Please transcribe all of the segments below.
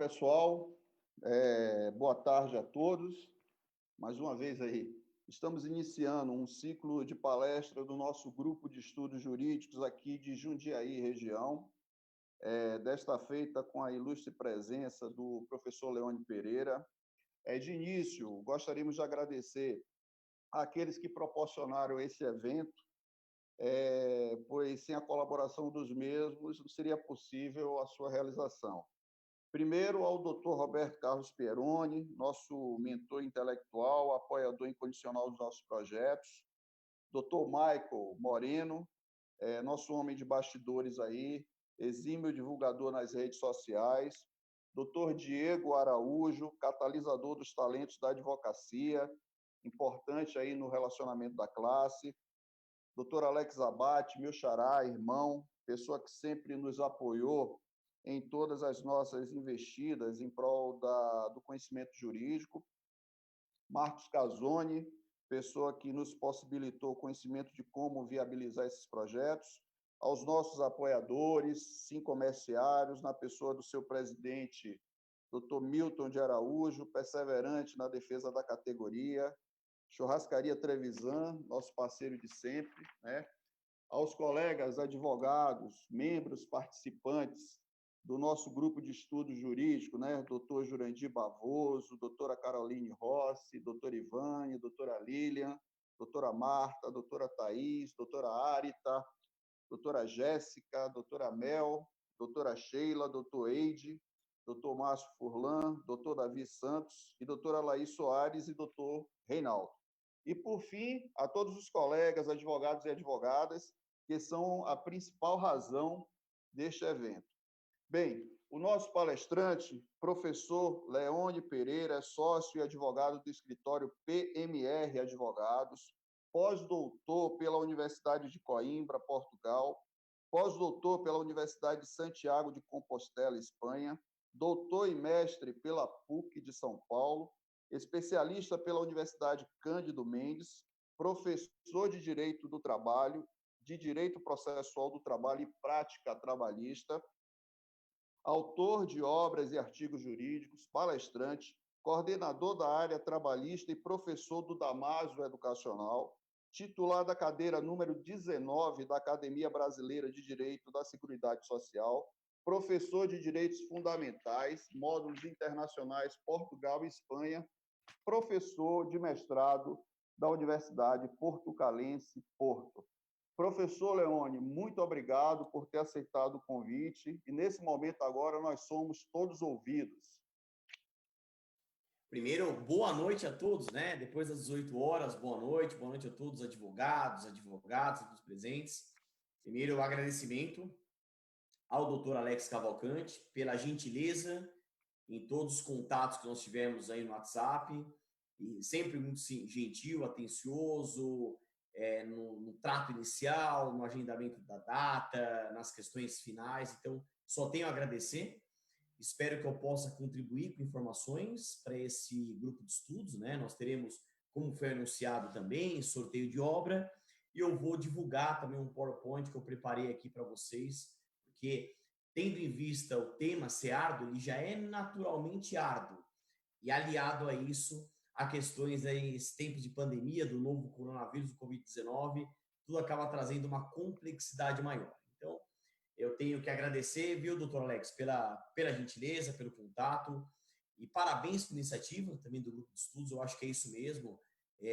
pessoal. Boa tarde a todos. Mais uma vez aí, estamos iniciando um ciclo de palestra do nosso grupo de estudos jurídicos aqui de Jundiaí, região. Desta feita com a ilustre presença do professor Leone Pereira. De início, gostaríamos de agradecer àqueles que proporcionaram esse evento, pois sem a colaboração dos mesmos não seria possível a sua realização. Primeiro, ao Dr. Roberto Carlos Pieroni, nosso mentor intelectual, apoiador incondicional dos nossos projetos. Dr. Michael Moreno, nosso homem de bastidores aí, exímio divulgador nas redes sociais. Dr. Diego Araújo, catalisador dos talentos da advocacia, importante aí no relacionamento da classe. Dr. Alex Abate, meu xará, irmão, pessoa que sempre nos apoiou em todas as nossas investidas em prol do conhecimento jurídico. Marcos Casoni, pessoa que nos possibilitou o conhecimento de como viabilizar esses projetos. Aos nossos apoiadores, sincomerciários, na pessoa do seu presidente, Dr. Milton de Araújo, perseverante na defesa da categoria. Churrascaria Trevisan, nosso parceiro de sempre, né? Aos colegas advogados, membros participantes do nosso grupo de estudo jurídico, né? Doutor Jurandir Bavoso, doutora Caroline Rossi, doutora Ivane, doutora Lilian, doutora Marta, doutora Thaís, doutora Arita, doutora Jéssica, doutora Mel, doutora Sheila, doutor Eide, doutor Márcio Furlan, doutor Davi Santos e doutora Laís Soares e doutor Reinaldo. E, por fim, a todos os colegas, advogados e advogadas, que são a principal razão deste evento. Bem, o nosso palestrante, professor Leone Pereira, sócio e advogado do escritório PMR Advogados, pós-doutor pela Universidade de Coimbra, Portugal, pós-doutor pela Universidade de Santiago de Compostela, Espanha, doutor e mestre pela PUC de São Paulo, especialista pela Universidade Cândido Mendes, professor de Direito do Trabalho, de Direito Processual do Trabalho e Prática Trabalhista, autor de obras e artigos jurídicos, palestrante, coordenador da área trabalhista e professor do Damásio Educacional, titular da cadeira número 19 da Academia Brasileira de Direito da Seguridade Social, professor de Direitos Fundamentais, módulos internacionais Portugal e Espanha, professor de mestrado da Universidade Portucalense, Porto. Professor Leone, muito obrigado por ter aceitado o convite e, nesse momento agora, nós somos todos ouvidos. Primeiro, boa noite a todos, né? Depois das 18 horas, boa noite a todos os advogados, todos presentes. Primeiro, o agradecimento ao doutor Alex Cavalcante pela gentileza em todos os contatos que nós tivemos aí no WhatsApp, e sempre muito gentil, atencioso, no trato inicial, no agendamento da data, nas questões finais. Então, só tenho a agradecer. Espero que eu possa contribuir com informações para esse grupo de estudos, né? Nós teremos, como foi anunciado também, sorteio de obra, e eu vou divulgar também um PowerPoint que eu preparei aqui para vocês, porque, tendo em vista o tema ser árduo, ele já é naturalmente árduo. E aliado a isso, a questões aí, esse tempo de pandemia, do novo coronavírus, do Covid-19, tudo acaba trazendo uma complexidade maior. Então, eu tenho que agradecer, viu, doutor Alex, pela gentileza, pelo contato, e parabéns pela iniciativa também do grupo de estudos. Eu acho que é isso mesmo.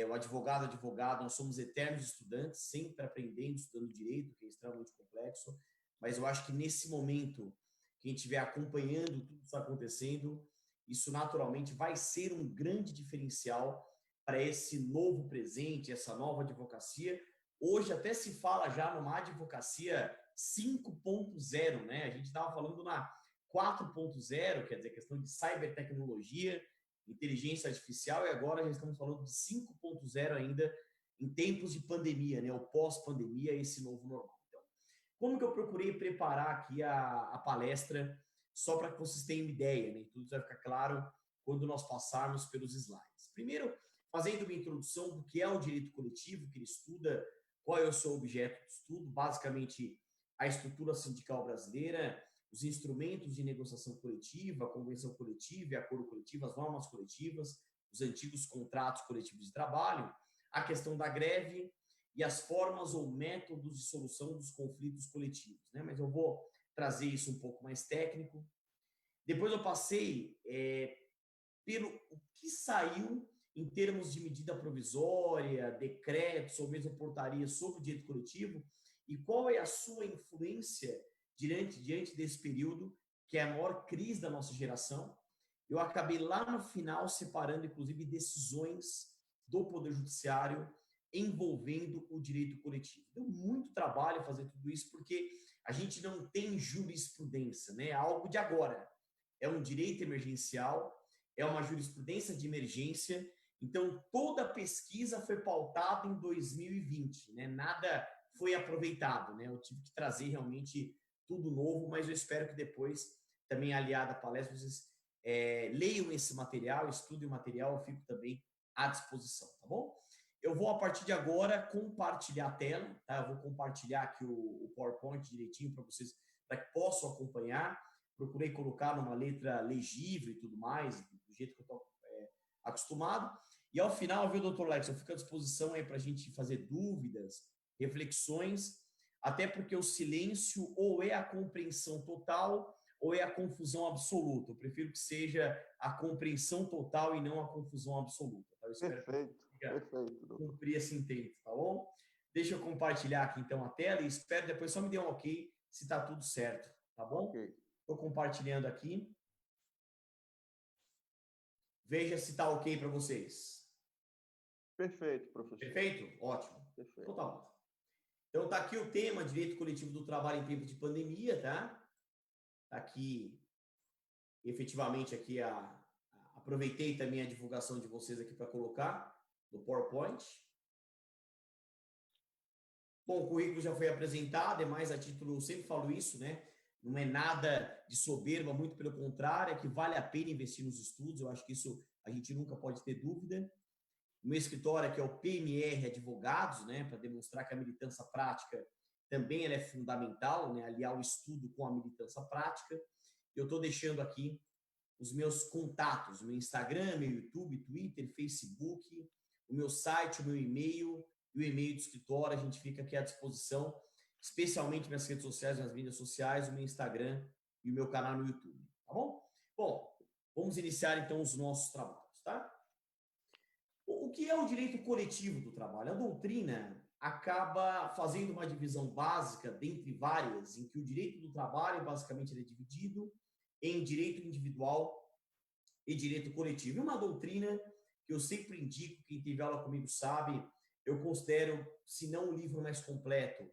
O advogado, nós somos eternos estudantes, sempre aprendendo, estudando direito, que é extremamente complexo, mas eu acho que nesse momento, quem estiver acompanhando tudo que está acontecendo, isso naturalmente vai ser um grande diferencial para esse novo presente, essa nova advocacia. Hoje até se fala já numa advocacia 5.0, né? A gente estava falando na 4.0, quer dizer, questão de cybertecnologia, inteligência artificial, e agora já estamos falando de 5.0 ainda em tempos de pandemia, né? O pós-pandemia, esse novo normal. Então, como que eu procurei preparar aqui a palestra, só para que vocês tenham ideia, né? Tudo vai ficar claro quando nós passarmos pelos slides. Primeiro, fazendo uma introdução do que é o direito coletivo, que ele estuda, qual é o seu objeto de estudo, basicamente a estrutura sindical brasileira, os instrumentos de negociação coletiva, a convenção coletiva e acordo coletivo, as normas coletivas, os antigos contratos coletivos de trabalho, a questão da greve e as formas ou métodos de solução dos conflitos coletivos, né? Mas eu vou trazer isso um pouco mais técnico. Depois eu passei pelo o que saiu em termos de medida provisória, decretos ou mesmo portarias sobre o direito coletivo e qual é a sua influência diante desse período, que é a maior crise da nossa geração. Eu acabei lá no final separando, inclusive, decisões do Poder Judiciário envolvendo o direito coletivo. Deu muito trabalho fazer tudo isso, porque a gente não tem jurisprudência, né? É algo de agora. É um direito emergencial, é uma jurisprudência de emergência. Então, toda a pesquisa foi pautada em 2020, né? Nada foi aproveitado, né? Eu tive que trazer realmente tudo novo, mas eu espero que depois, também aliado à palestra, vocês leiam esse material, estudem o material, eu fico também à disposição, tá bom? Eu vou, a partir de agora, compartilhar a tela, tá? Eu vou compartilhar aqui o PowerPoint direitinho para vocês, para que possam acompanhar. Procurei colocar numa letra legível e tudo mais, do jeito que eu estou acostumado. E ao final, viu, doutor Lex, eu fico à disposição aí para a gente fazer dúvidas, reflexões, até porque o silêncio ou é a compreensão total ou é a confusão absoluta. Eu prefiro que seja a compreensão total e não a confusão absoluta. Tá? Eu espero Perfeito, doutor. cumprir esse intento, tá bom? Deixa eu compartilhar aqui então a tela e espero depois só me dê um ok se está tudo certo, tá bom? Ok. Estou compartilhando aqui. Veja se está ok para vocês. Perfeito, professor. Perfeito? Ótimo. Perfeito. Então tá bom. Então tá aqui o tema, direito coletivo do trabalho em tempo de pandemia, tá? Tá aqui, efetivamente, aqui aproveitei também a divulgação de vocês aqui para colocar no PowerPoint. Bom, o currículo já foi apresentado, é mais a título, eu sempre falo isso, né? Não é nada de soberba, muito pelo contrário, é que vale a pena investir nos estudos, eu acho que isso a gente nunca pode ter dúvida. O meu escritório aqui é o PMR Advogados, né? Para demonstrar que a militância prática também ela é fundamental, né? Aliar o estudo com a militância prática. Eu estou deixando aqui os meus contatos, o meu Instagram, meu YouTube, Twitter, Facebook, o meu site, o meu e-mail e o e-mail do escritório. A gente fica aqui à disposição, especialmente minhas redes sociais, nas mídias sociais, o meu Instagram e o meu canal no YouTube, tá bom? Bom, vamos iniciar então os nossos trabalhos, tá? O que é o direito coletivo do trabalho? A doutrina acaba fazendo uma divisão básica, dentre várias, em que o direito do trabalho, basicamente, ele é dividido em direito individual e direito coletivo. E uma doutrina que eu sempre indico, quem teve aula comigo sabe, eu considero, se não o livro mais completo,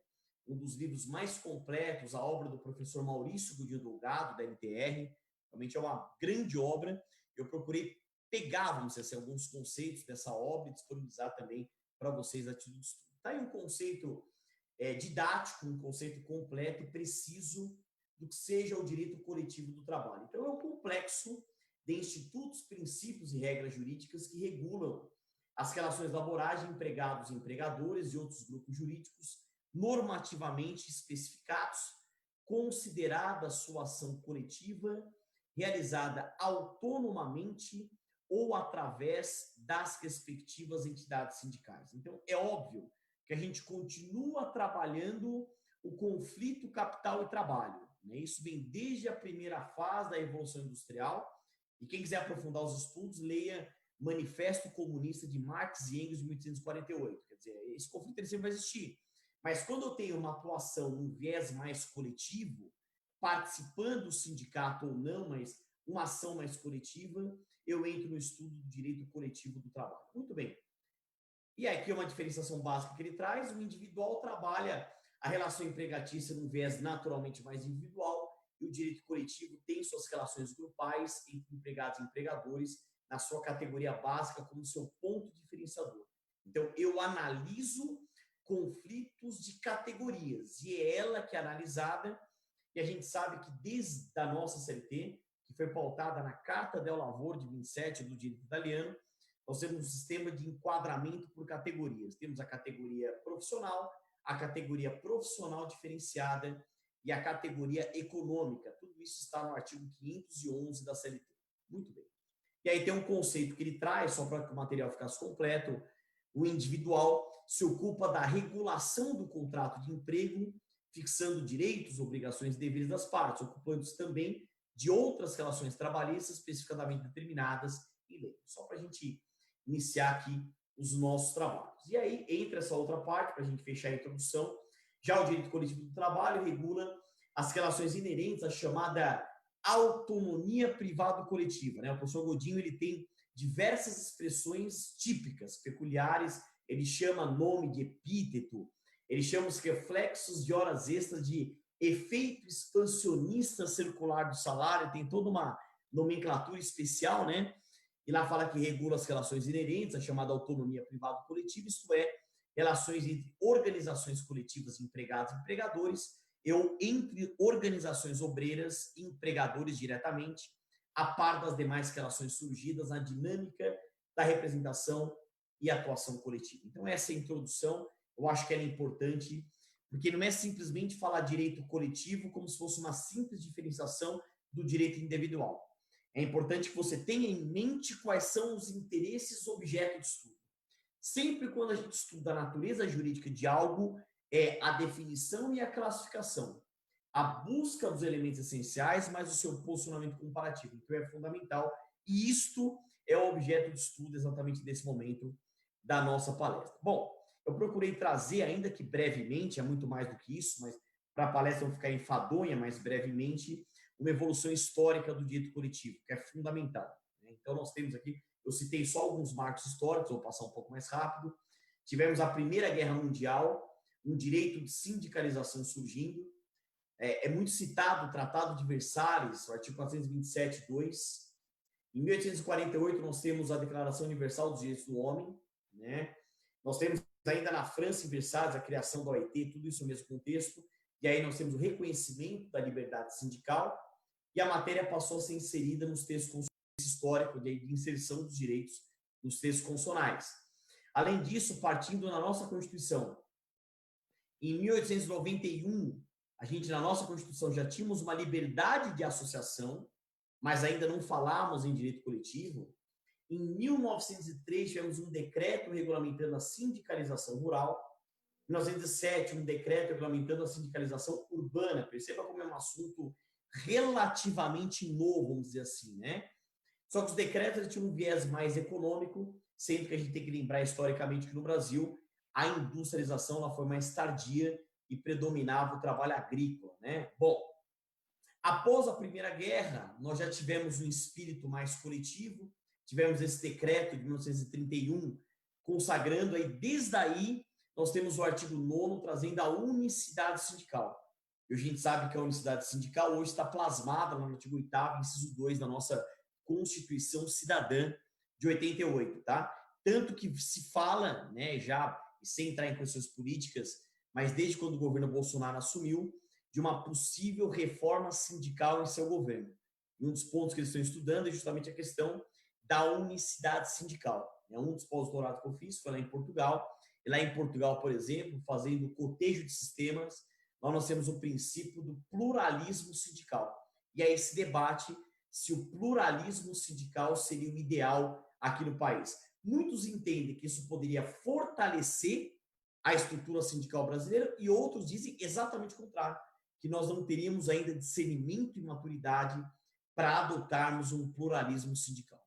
um dos livros mais completos, a obra do professor Maurício Godinho Delgado, da NTR, realmente é uma grande obra. Eu procurei pegar, vamos dizer assim, alguns conceitos dessa obra e disponibilizar também para vocês a título de estudo. Está aí um conceito didático, um conceito completo e preciso do que seja o direito coletivo do trabalho. Então, é um complexo de institutos, princípios e regras jurídicas que regulam as relações laborais de empregados e empregadores e outros grupos jurídicos normativamente especificados, considerada a sua ação coletiva, realizada autonomamente ou através das respectivas entidades sindicais. Então, é óbvio que a gente continua trabalhando o conflito capital e trabalho, né? Isso vem desde a primeira fase da Revolução Industrial, e quem quiser aprofundar os estudos, leia Manifesto Comunista de Marx e Engels, de 1848. Quer dizer, esse conflito ele sempre vai existir. Mas quando eu tenho uma atuação num viés mais coletivo, participando do sindicato ou não, mas uma ação mais coletiva, eu entro no estudo do direito coletivo do trabalho. Muito bem. E aqui é uma diferenciação básica que ele traz. O individual trabalha a relação empregatícia num viés naturalmente mais individual e o direito coletivo tem suas relações grupais entre empregados e empregadores na sua categoria básica como seu ponto diferenciador. Então, eu analiso conflitos de categorias e é ela que é analisada, e a gente sabe que desde a nossa CLT, que foi pautada na Carta del Lavoro de 27 do direito italiano, nós temos um sistema de enquadramento por categorias. Temos a categoria profissional, a categoria profissional diferenciada e a categoria econômica. Tudo isso está no artigo 511 da CLT. Muito bem. E aí tem um conceito que ele traz, só para que o material ficasse completo: o individual se ocupa da regulação do contrato de emprego, fixando direitos, obrigações e deveres das partes, ocupando-se também de outras relações trabalhistas especificamente determinadas em lei. Só para a gente iniciar aqui os nossos trabalhos. E aí entra essa outra parte, para a gente fechar a introdução. Já o direito coletivo do trabalho regula as relações inerentes à chamada autonomia privado-coletiva, né? O professor Godinho, ele tem diversas expressões típicas, peculiares, ele chama nome de epíteto, ele chama os reflexos de horas extras de efeito expansionista circular do salário, tem toda uma nomenclatura especial, né? E lá fala que regula as relações inerentes, a chamada autonomia privado-coletiva, isto é, relações entre organizações coletivas de empregados e empregadores, ou entre organizações obreiras e empregadores diretamente, a par das demais relações surgidas na dinâmica da representação e atuação coletiva. Então, essa introdução, eu acho que ela é importante, porque não é simplesmente falar direito coletivo como se fosse uma simples diferenciação do direito individual. É importante que você tenha em mente quais são os interesses objeto de estudo. Sempre quando a gente estuda a natureza jurídica de algo, é a definição e a classificação, a busca dos elementos essenciais, mas o seu posicionamento comparativo. Então, é fundamental. E isto é o objeto de estudo exatamente nesse momento da nossa palestra. Bom, eu procurei trazer, ainda que brevemente, é muito mais do que isso, mas para a palestra não ficar enfadonha, mais brevemente, uma evolução histórica do direito coletivo, que é fundamental. Então, nós temos aqui, eu citei só alguns marcos históricos, vou passar um pouco mais rápido. Tivemos a Primeira Guerra Mundial, um direito de sindicalização surgindo. É muito citado o Tratado de Versalhes, o artigo 427.2. Em 1848, nós temos a Declaração Universal dos Direitos do Homem, né? Nós temos ainda na França, em Versalhes, a criação da OIT, tudo isso no mesmo contexto. E aí nós temos o reconhecimento da liberdade sindical, e a matéria passou a ser inserida nos textos históricos de inserção dos direitos nos textos constitucionais. Além disso, partindo na nossa Constituição, em 1891, a gente, na nossa Constituição, já tínhamos uma liberdade de associação, mas ainda não falávamos em direito coletivo. Em 1903, tivemos um decreto regulamentando a sindicalização rural. Em 1907, um decreto regulamentando a sindicalização urbana. Perceba como é um assunto relativamente novo, vamos dizer assim, né? Só que os decretos tinham um viés mais econômico, sendo que a gente tem que lembrar historicamente que no Brasil a industrialização ela foi mais tardia e predominava o trabalho agrícola, né? Bom, após a Primeira Guerra, nós já tivemos um espírito mais coletivo, tivemos esse decreto de 1931 consagrando aí, desde aí, nós temos o artigo 9º trazendo a unicidade sindical. E a gente sabe que a unicidade sindical hoje está plasmada no artigo 8º, inciso 2 da nossa Constituição Cidadã de 88, tá? Tanto que se fala, né, já sem entrar em questões políticas, mas desde quando o governo Bolsonaro assumiu, de uma possível reforma sindical em seu governo. E um dos pontos que eles estão estudando é justamente a questão da unicidade sindical. É um dos pós-doutorados que eu fiz, foi lá em Portugal. E lá em Portugal, por exemplo, fazendo cotejo de sistemas, nós temos o princípio do pluralismo sindical. E aí se debate se o pluralismo sindical seria o ideal aqui no país. Muitos entendem que isso poderia fortalecer a estrutura sindical brasileira e outros dizem exatamente o contrário, que nós não teríamos ainda discernimento e maturidade para adotarmos um pluralismo sindical.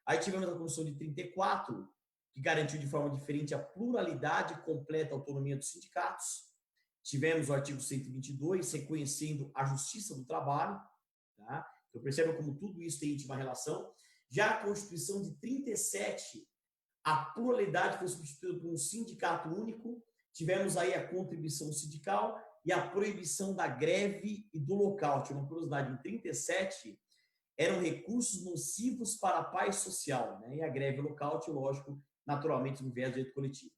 Aí tivemos a Constituição de 34, que garantiu de forma diferente a pluralidade e completa autonomia dos sindicatos. Tivemos o artigo 122, reconhecendo a justiça do trabalho. Tá? Então, percebam como tudo isso tem íntima relação. Já a Constituição de 37, a pluralidade foi substituída por um sindicato único. Tivemos aí a contribuição sindical e a proibição da greve e do lockout. Uma curiosidade, em 37, eram recursos nocivos para a paz social, né? E a greve e o lockout, lógico, naturalmente, no viés do direito coletivo.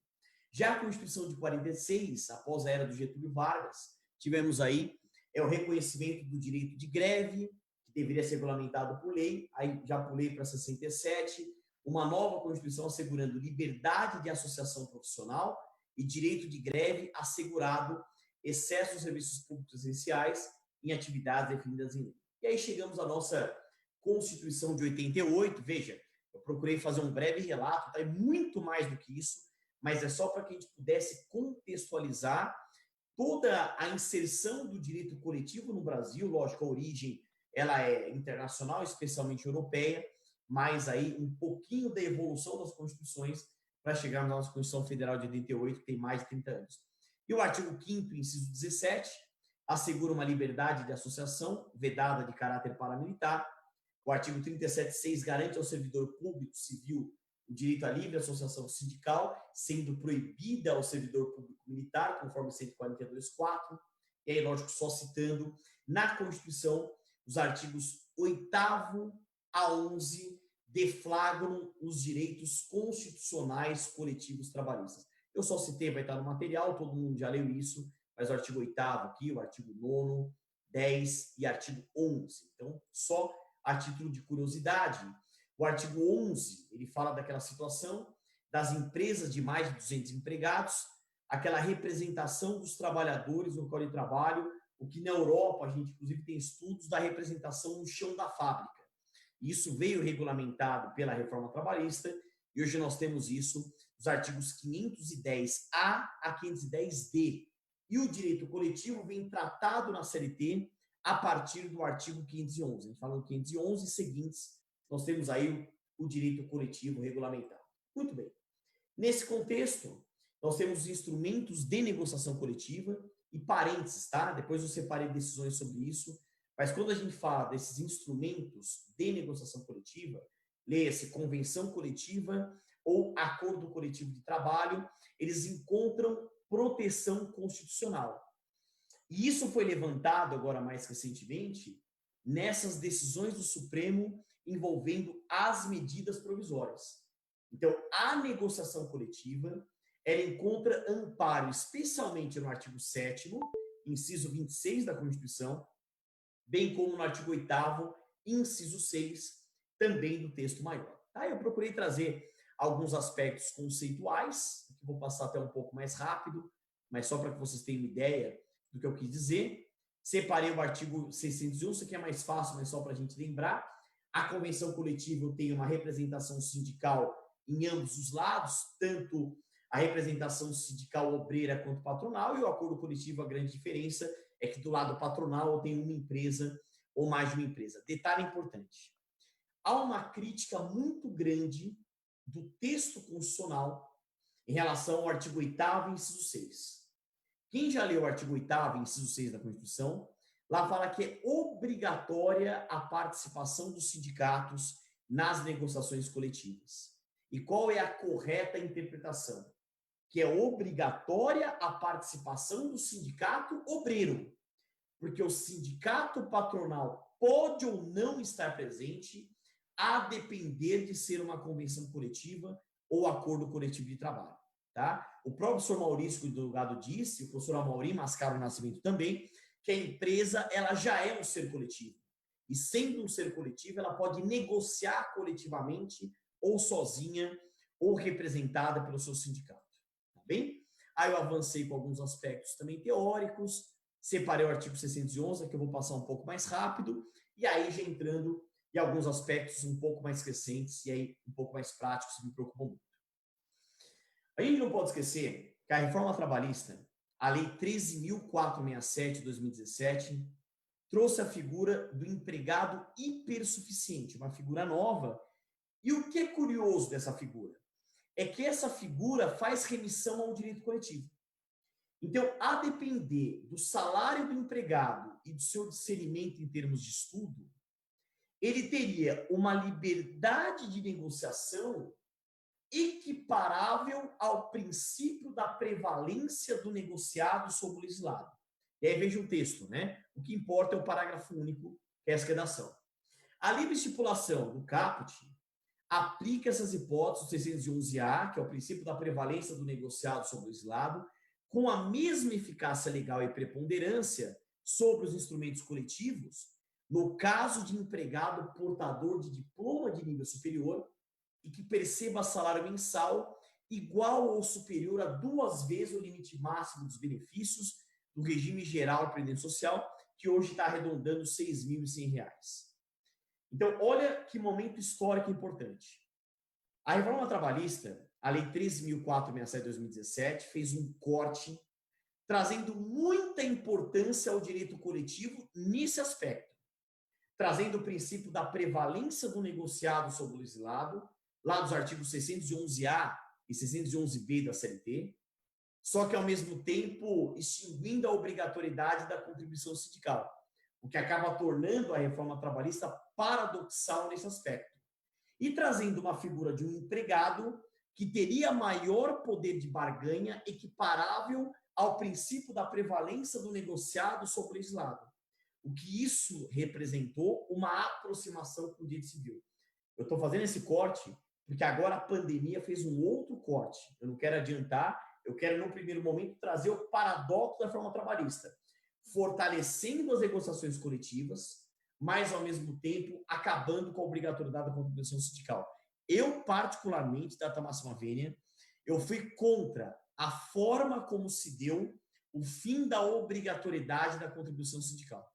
Já a Constituição de 46, após a era do Getúlio Vargas, tivemos aí o reconhecimento do direito de greve, que deveria ser regulamentado por lei, aí já pulei para 67, uma nova Constituição assegurando liberdade de associação profissional e direito de greve assegurado excesso dos serviços públicos essenciais em atividades definidas em lei. E aí chegamos à nossa Constituição de 88. Veja, eu procurei fazer um breve relato, tá? É muito mais do que isso, mas é só para que a gente pudesse contextualizar toda a inserção do direito coletivo no Brasil. Lógico, a origem ela é internacional, especialmente europeia, mas aí um pouquinho da evolução das constituições para chegar na nossa Constituição Federal de 88, que tem mais de 30 anos. E o artigo 5º, inciso 17, assegura uma liberdade de associação vedada de caráter paramilitar. O artigo 37.6 garante ao servidor público civil o direito à livre associação sindical, sendo proibida ao servidor público militar, conforme 142.4. E aí, lógico, só citando, na Constituição, os artigos 8º a 11 deflagram os direitos constitucionais coletivos trabalhistas. Eu só citei, vai estar no material, todo mundo já leu isso, mas o artigo 8º aqui, o artigo 9º, 10 e artigo 11. Então, só a título de curiosidade, o artigo 11, ele fala daquela situação das empresas de mais de 200 empregados, aquela representação dos trabalhadores no local de trabalho, o que na Europa, a gente inclusive tem estudos da representação no chão da fábrica. Isso veio regulamentado pela reforma trabalhista e hoje nós temos isso nos artigos 510A a 510D. E o direito coletivo vem tratado na CLT a partir do artigo 511. A gente fala do 511 e seguintes, nós temos aí o direito coletivo regulamentado. Muito bem. Nesse contexto, nós temos os instrumentos de negociação coletiva e parênteses, tá? Depois eu separei decisões sobre isso, mas quando a gente fala desses instrumentos de negociação coletiva, leia-se convenção coletiva ou acordo coletivo de trabalho, eles encontram proteção constitucional. E isso foi levantado agora mais recentemente nessas decisões do Supremo envolvendo as medidas provisórias. Então, a negociação coletiva, ela encontra amparo especialmente no artigo 7º, inciso 26 da Constituição, bem como no artigo 8º, inciso 6, também do texto maior. Tá? Eu procurei trazer alguns aspectos conceituais, que vou passar até um pouco mais rápido, mas só para que vocês tenham uma ideia do que eu quis dizer. Separei o artigo 601, isso aqui é mais fácil, mas só para a gente lembrar. A convenção coletiva tem uma representação sindical em ambos os lados, tanto a representação sindical obreira quanto patronal, e o acordo coletivo, a grande diferença é que do lado patronal tem uma empresa ou mais de uma empresa. Detalhe importante. Há uma crítica muito grande do texto constitucional em relação ao artigo 8º, inciso 6. Quem já leu o artigo 8º, inciso 6 da Constituição, lá fala que é obrigatória a participação dos sindicatos nas negociações coletivas. E qual é a correta interpretação? Que é obrigatória a participação do sindicato obreiro, porque o sindicato patronal pode ou não estar presente, a depender de ser uma convenção coletiva ou acordo coletivo de trabalho. Tá? O próprio professor Maurício Delgado disse, o professor Amaury Mascaro Nascimento também, que a empresa ela já é um ser coletivo. E sendo um ser coletivo, ela pode negociar coletivamente, ou sozinha, ou representada pelo seu sindicato. Tá bem? Aí eu avancei com alguns aspectos também teóricos, separei o artigo 611, que eu vou passar um pouco mais rápido, e aí já entrando em alguns aspectos um pouco mais recentes, e aí um pouco mais práticos, que me preocupam muito. A gente não pode esquecer que a reforma trabalhista, a Lei 13.467 de 2017, trouxe a figura do empregado hipersuficiente, uma figura nova. E o que é curioso dessa figura? É que essa figura faz remissão ao direito coletivo. Então, a depender do salário do empregado e do seu discernimento em termos de estudo, ele teria uma liberdade de negociação equiparável ao princípio da prevalência do negociado sobre o legislado. E aí veja o texto, né? O que importa é o parágrafo único, que é essa redação. A livre estipulação do caput aplica essas hipóteses do 611A, que é o princípio da prevalência do negociado sobre o legislado, com a mesma eficácia legal e preponderância sobre os instrumentos coletivos, no caso de empregado portador de diploma de nível superior e que perceba salário mensal igual ou superior a 2 vezes o limite máximo dos benefícios do regime geral de previdência social, que hoje está arredondando R$ 6.100. Então, olha que momento histórico importante. A reforma trabalhista, a Lei 13.467 de 2017, fez um corte, trazendo muita importância ao direito coletivo nesse aspecto, trazendo o princípio da prevalência do negociado sobre o legislado, lá dos artigos 611A e 611B da CLT, só que, ao mesmo tempo, extinguindo a obrigatoriedade da contribuição sindical, o que acaba tornando a reforma trabalhista paradoxal nesse aspecto, e trazendo uma figura de um empregado que teria maior poder de barganha equiparável ao princípio da prevalência do negociado sobre o legislado. O que isso representou uma aproximação com o direito civil. Eu estou fazendo esse corte porque agora a pandemia fez um outro corte. Eu não quero adiantar, eu quero, no primeiro momento, trazer o paradoxo da reforma trabalhista, fortalecendo as negociações coletivas, mas, ao mesmo tempo, acabando com a obrigatoriedade da contribuição sindical. Eu, particularmente, Data Máxima Vênia, eu fui contra a forma como se deu o fim da obrigatoriedade da contribuição sindical.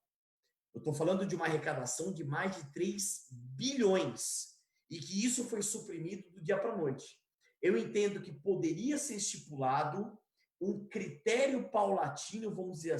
Eu estou falando de uma arrecadação de mais de 3 bilhões e que isso foi suprimido do dia para a noite. Eu entendo que poderia ser estipulado um critério paulatino, vamos dizer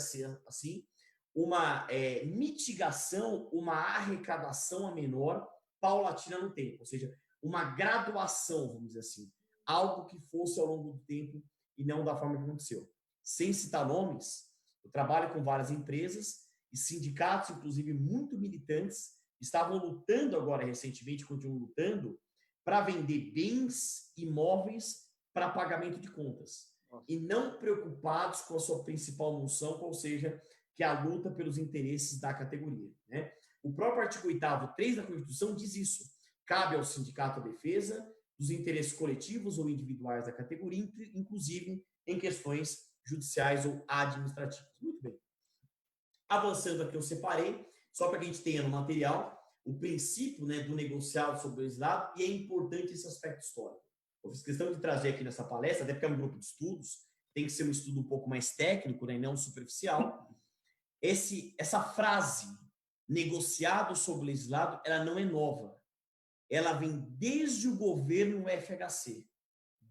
assim, uma mitigação, uma arrecadação a menor, paulatina no tempo, ou seja, uma graduação, vamos dizer assim, algo que fosse ao longo do tempo e não da forma que aconteceu. Sem citar nomes, eu trabalho com várias empresas e sindicatos, inclusive muito militantes, estavam lutando agora recentemente, continuam lutando, para vender bens imóveis para pagamento de contas. Nossa. E não preocupados com a sua principal função, qual seja, que é a luta pelos interesses da categoria, né? O próprio artigo 8º, 3 da Constituição diz isso. Cabe ao sindicato a defesa dos interesses coletivos ou individuais da categoria, inclusive em questões judiciais ou administrativas. Muito bem. Avançando aqui, eu separei, só para que a gente tenha no material, o princípio, né, do negociado sobre o legislado, e é importante esse aspecto histórico. Eu fiz questão de trazer aqui nessa palestra, até porque é um grupo de estudos, tem que ser um estudo um pouco mais técnico, né, e não superficial. Essa frase, negociado sobre o legislado, ela não é nova. Ela vem desde o governo FHC,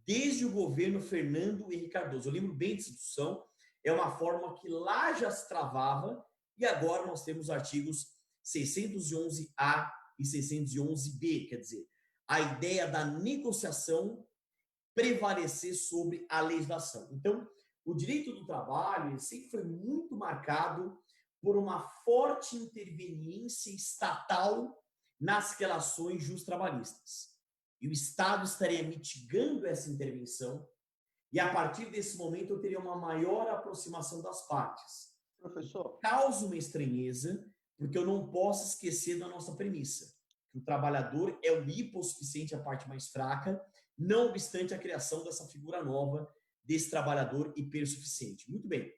desde o governo Fernando Henrique Cardoso. Eu lembro bem dessa discussão, é uma forma que lá já se travava, e agora nós temos os artigos 611A e 611B, quer dizer, a ideia da negociação prevalecer sobre a legislação. Então, o direito do trabalho sempre foi muito marcado por uma forte interveniência estatal nas relações justo-trabalhistas. E o Estado estaria mitigando essa intervenção, e a partir desse momento eu teria uma maior aproximação das partes. Professor, Causa uma estranheza, porque eu não posso esquecer da nossa premissa, que o trabalhador é o hipossuficiente, a parte mais fraca, não obstante a criação dessa figura nova desse trabalhador hipersuficiente. Muito bem.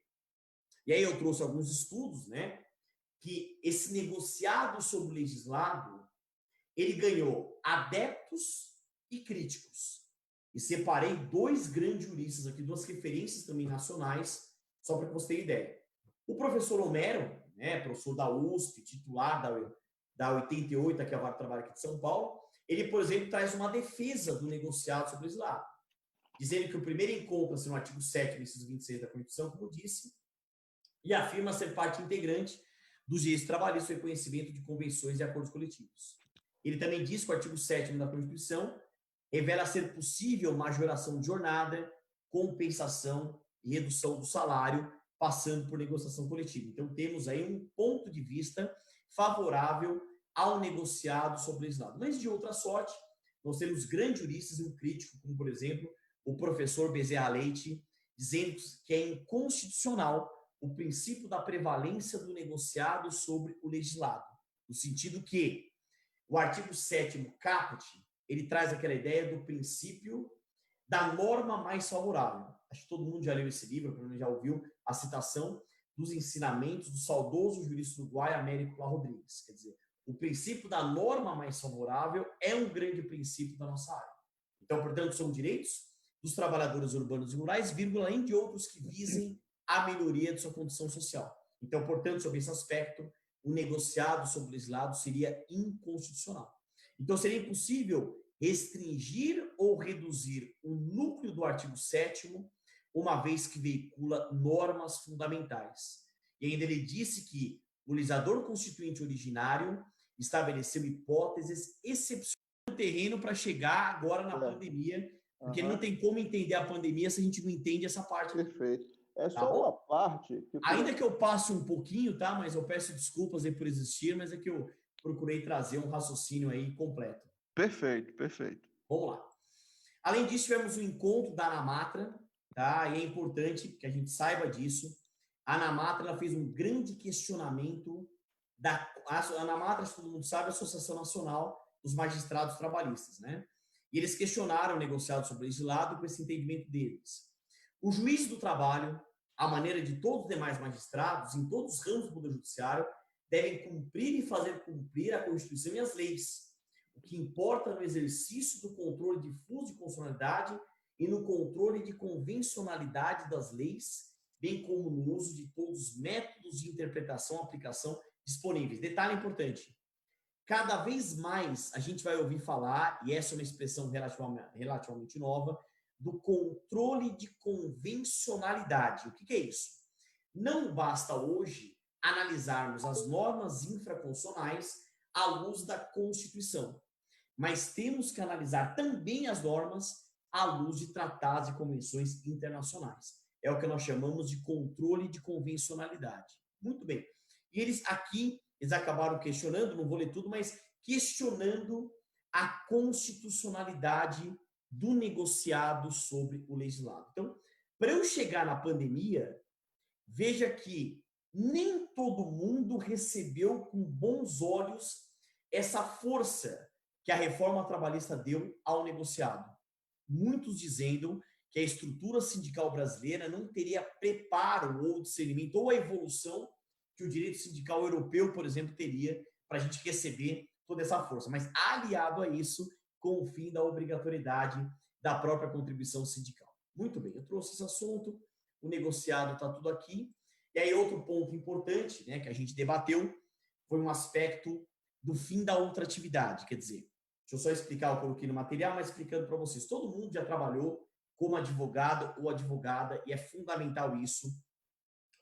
E aí eu trouxe alguns estudos, né, que esse negociado sobre o legislado, ele ganhou adeptos e críticos. E separei 2 grandes juristas aqui, 2 referências também nacionais, só para que você tenha ideia. O professor Homero, né, professor da USP, titular da 88, que é a Vara do Trabalho aqui de São Paulo, ele, por exemplo, traz uma defesa do negociado sobre o legislado, dizendo que o primeiro encontra-se no artigo 7º, inciso 26 da Constituição, como eu disse, e afirma ser parte integrante dos direitos trabalhistas e reconhecimento de convenções e acordos coletivos. Ele também diz que o artigo 7º da Constituição revela ser possível majoração de jornada, compensação e redução do salário, passando por negociação coletiva. Então, temos aí um ponto de vista favorável ao negociado sobre o legislado. Mas, de outra sorte, nós temos grandes juristas e um crítico, como, por exemplo, o professor Bezerra Leite, dizendo que é inconstitucional o princípio da prevalência do negociado sobre o legislado, no sentido que o artigo 7º, caput, ele traz aquela ideia do princípio da norma mais favorável. Acho que todo mundo já leu esse livro, pelo menos já ouviu a citação dos ensinamentos do saudoso jurista uruguaio Américo Lá Rodrigues. Quer dizer, o princípio da norma mais favorável é um grande princípio da nossa área. Então, portanto, são direitos dos trabalhadores urbanos e rurais, vírgula, além de outros que visem a melhoria de sua condição social. Então, portanto, sobre esse aspecto, o negociado sobre o legislado seria inconstitucional. Então, seria impossível restringir ou reduzir o núcleo do artigo 7º, uma vez que veicula normas fundamentais. E ainda ele disse que o legislador constituinte originário estabeleceu hipóteses excepcionais no terreno para chegar agora na pandemia, porque não tem como entender a pandemia se a gente não entende essa parte. Perfeito. É Tá só bom? uma parte... Ainda que eu passe um pouquinho, tá? Mas eu peço desculpas aí por existir, mas é que eu procurei trazer um raciocínio aí completo. Perfeito, perfeito. Vamos lá. Além disso, tivemos o encontro da Anamatra, tá? E é importante que a gente saiba disso. A Anamatra, ela fez um grande questionamento a Anamatra, todo mundo sabe, é a Associação Nacional dos Magistrados Trabalhistas, né? E eles questionaram o negociado sobre o legislado com esse entendimento deles. Os juízes do trabalho, à maneira de todos os demais magistrados, em todos os ramos do Poder Judiciário, devem cumprir e fazer cumprir a Constituição e as leis. O que importa no exercício do controle difuso de constitucionalidade e no controle de convencionalidade das leis, bem como no uso de todos os métodos de interpretação e aplicação disponíveis. Detalhe importante. Cada vez mais a gente vai ouvir falar, e essa é uma expressão relativamente nova, do controle de convencionalidade. O que é isso? Não basta hoje analisarmos as normas infraconstitucionais à luz da Constituição, mas temos que analisar também as normas à luz de tratados e convenções internacionais. É o que nós chamamos de controle de convencionalidade. Muito bem. E eles acabaram questionando, não vou ler tudo, mas questionando a constitucionalidade do negociado sobre o legislado. Então, para eu chegar na pandemia, veja que nem todo mundo recebeu com bons olhos essa força que a reforma trabalhista deu ao negociado. Muitos dizendo que a estrutura sindical brasileira não teria preparo ou discernimento ou a evolução que o direito sindical europeu, por exemplo, teria para a gente receber toda essa força. Mas aliado a isso, com o fim da obrigatoriedade da própria contribuição sindical. Muito bem, eu trouxe esse assunto, o negociado está tudo aqui. E aí outro ponto importante, né, que a gente debateu foi um aspecto do fim da ultratividade. Quer dizer, deixa eu só explicar, eu coloquei no material, mas explicando para vocês. Todo mundo já trabalhou como advogado ou advogada e é fundamental isso.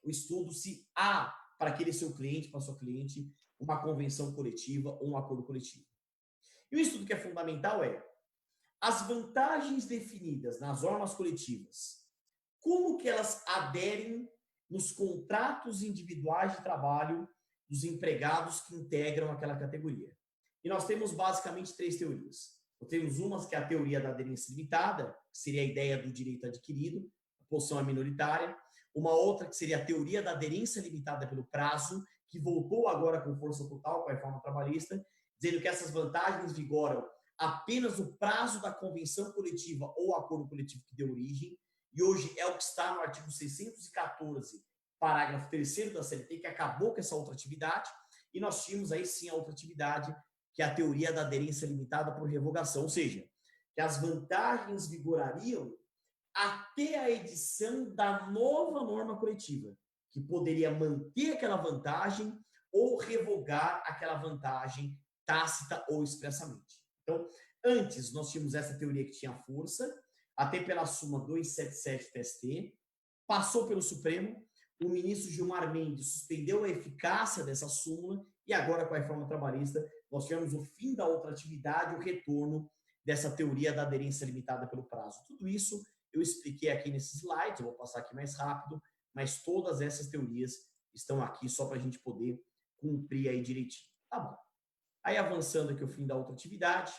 O estudo se há para aquele seu cliente, para sua cliente, uma convenção coletiva ou um acordo coletivo. E o estudo que é fundamental é as vantagens definidas nas normas coletivas, como que elas aderem nos contratos individuais de trabalho dos empregados que integram aquela categoria. E nós temos basicamente 3 teorias. Nós temos uma que é a teoria da aderência limitada, que seria a ideia do direito adquirido, a posição é minoritária. Uma outra que seria a teoria da aderência limitada pelo prazo, que voltou agora com força total com a reforma trabalhista, dizendo que essas vantagens vigoram apenas no prazo da convenção coletiva ou acordo coletivo que deu origem, e hoje é o que está no artigo 614, parágrafo 3º da CLT, que acabou com essa outra atividade, e nós tínhamos aí sim a outra atividade, que é a teoria da aderência limitada por revogação, ou seja, que as vantagens vigorariam até a edição da nova norma coletiva, que poderia manter aquela vantagem ou revogar aquela vantagem tácita ou expressamente. Então, antes nós tínhamos essa teoria que tinha força, até pela súmula 277 TST, passou pelo Supremo, o ministro Gilmar Mendes suspendeu a eficácia dessa súmula e agora com a reforma trabalhista nós tivemos o fim da outra atividade, o retorno dessa teoria da aderência limitada pelo prazo. Tudo isso eu expliquei aqui nesses slides, eu vou passar aqui mais rápido, mas todas essas teorias estão aqui só para a gente poder cumprir aí direitinho. Tá bom. Aí avançando aqui o fim da outra atividade,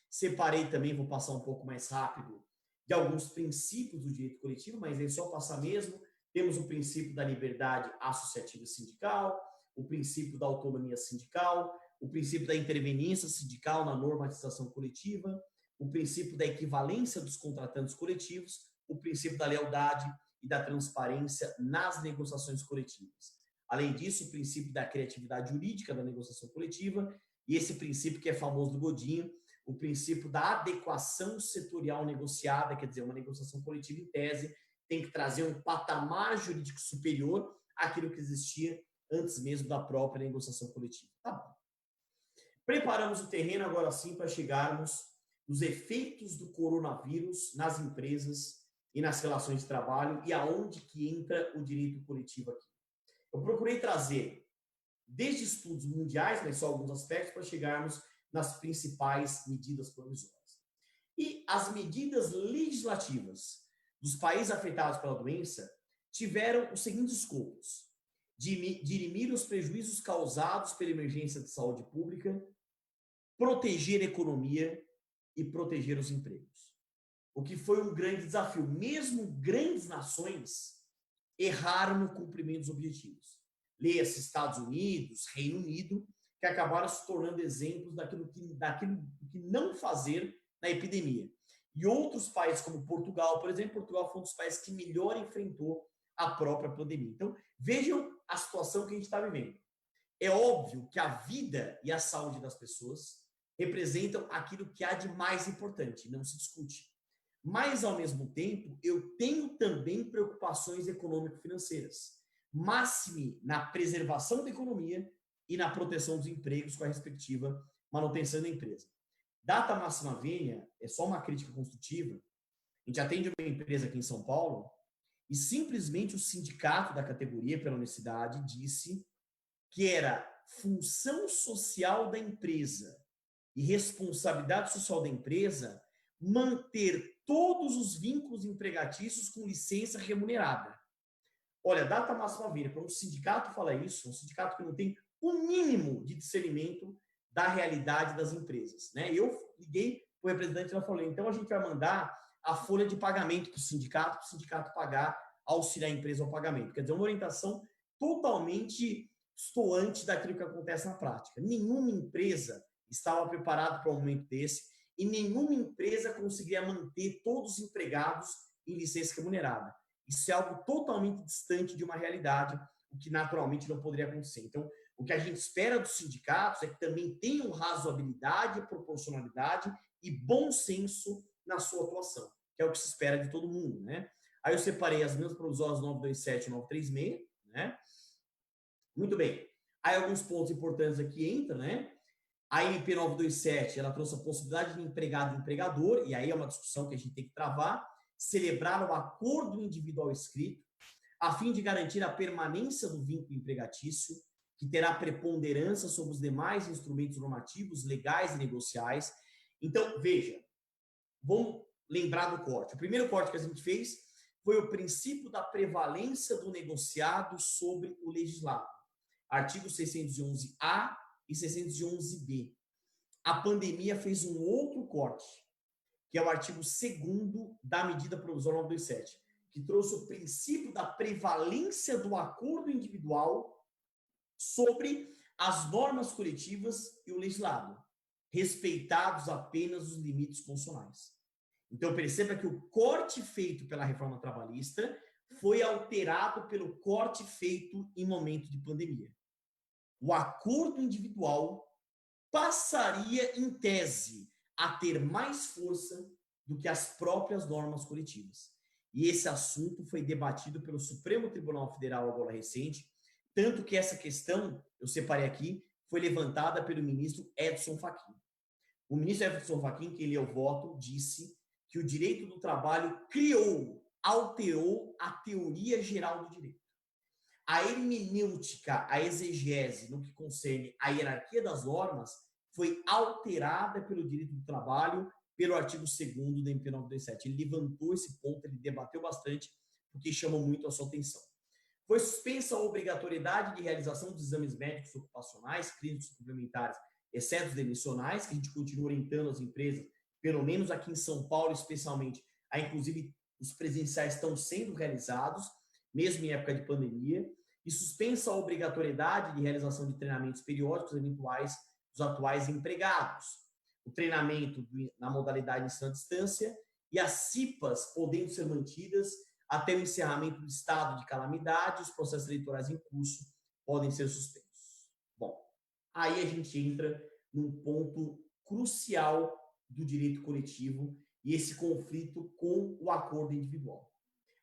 separei também, vou passar um pouco mais rápido, de alguns princípios do direito coletivo, mas é só passar mesmo. Temos o princípio da liberdade associativa sindical, o princípio da autonomia sindical, o princípio da interveniência sindical na normatização coletiva, o princípio da equivalência dos contratantes coletivos, o princípio da lealdade e da transparência nas negociações coletivas. Além disso, o princípio da criatividade jurídica da negociação coletiva e esse princípio que é famoso do Godinho, o princípio da adequação setorial negociada, quer dizer, uma negociação coletiva em tese tem que trazer um patamar jurídico superior àquilo que existia antes mesmo da própria negociação coletiva. Tá bom. Preparamos o terreno agora sim para chegarmos nos efeitos do coronavírus nas empresas e nas relações de trabalho e aonde que entra o direito coletivo aqui. Eu procurei trazer desde estudos mundiais, mas só alguns aspectos, para chegarmos nas principais medidas provisórias. E as medidas legislativas dos países afetados pela doença tiveram os seguintes escopos: dirimir os prejuízos causados pela emergência de saúde pública, proteger a economia e proteger os empregos. O que foi um grande desafio. Mesmo grandes nações erraram no cumprimento dos objetivos. Leia-se Estados Unidos, Reino Unido, que acabaram se tornando exemplos daquilo que não fazer na epidemia. E outros países, como Portugal, por exemplo, Portugal foi um dos países que melhor enfrentou a própria pandemia. Então, vejam a situação que a gente está vivendo. É óbvio que a vida e a saúde das pessoas representam aquilo que há de mais importante, não se discute. Mas, ao mesmo tempo, eu tenho também preocupações econômico-financeiras, máxime na preservação da economia e na proteção dos empregos com a respectiva manutenção da empresa. Data máxima vênia é só uma crítica construtiva. A gente atende uma empresa aqui em São Paulo e simplesmente o sindicato da categoria pela universidade disse que era função social da empresa e responsabilidade social da empresa manter todos os vínculos empregatícios com licença remunerada. Olha, data máxima vênia, para um sindicato falar isso, um sindicato que não tem o mínimo de discernimento da realidade das empresas, né? Eu liguei para o representante e falei, então a gente vai mandar a folha de pagamento para o sindicato pagar, auxiliar a empresa ao pagamento. Quer dizer, uma orientação totalmente distoante daquilo que acontece na prática. Nenhuma empresa estava preparada para um momento desse e nenhuma empresa conseguiria manter todos os empregados em licença remunerada. Isso é algo totalmente distante de uma realidade, o que naturalmente não poderia acontecer. Então, o que a gente espera dos sindicatos é que também tenham razoabilidade, proporcionalidade e bom senso na sua atuação, que é o que se espera de todo mundo, né? Aí eu separei as mesmas provisórias 927 e 936, né? Muito bem. Aí alguns pontos importantes aqui entram, né? A MP 927, ela trouxe a possibilidade de empregado e empregador, e aí é uma discussão que a gente tem que travar, celebrar o acordo individual escrito, a fim de garantir a permanência do vínculo empregatício, que terá preponderância sobre os demais instrumentos normativos, legais e negociais. Então, veja, vamos lembrar do corte. O primeiro corte que a gente fez foi o princípio da prevalência do negociado sobre o legislado. Artigo 611-A e 611-B. A pandemia fez um outro corte, que é o artigo 2º da medida provisória 927, que trouxe o princípio da prevalência do acordo individual sobre as normas coletivas e o legislado, respeitados apenas os limites constitucionais. Então, perceba que o corte feito pela reforma trabalhista foi alterado pelo corte feito em momento de pandemia. O acordo individual passaria, em tese, a ter mais força do que as próprias normas coletivas. E esse assunto foi debatido pelo Supremo Tribunal Federal agora recente, tanto que essa questão, eu separei aqui, foi levantada pelo ministro Edson Fachin. O ministro Edson Fachin, que ele é o voto, disse que o direito do trabalho alterou a teoria geral do direito. A hermenêutica, a exegese, no que concerne a hierarquia das normas, foi alterada pelo direito do trabalho, pelo artigo 2º da MP 927. Ele levantou esse ponto, ele debateu bastante, porque chamou muito a sua atenção. Foi suspensa a obrigatoriedade de realização dos exames médicos ocupacionais, clínicos complementares, exceto os demissionais, que a gente continua orientando as empresas, pelo menos aqui em São Paulo, especialmente, inclusive os presenciais estão sendo realizados, mesmo em época de pandemia, e suspensa a obrigatoriedade de realização de treinamentos periódicos eventuais dos atuais empregados. O treinamento na modalidade ensino à distância e as CIPAs podendo ser mantidas até o encerramento do estado de calamidade, os processos eleitorais em curso podem ser suspensos. Bom, aí a gente entra num ponto crucial do direito coletivo e esse conflito com o acordo individual.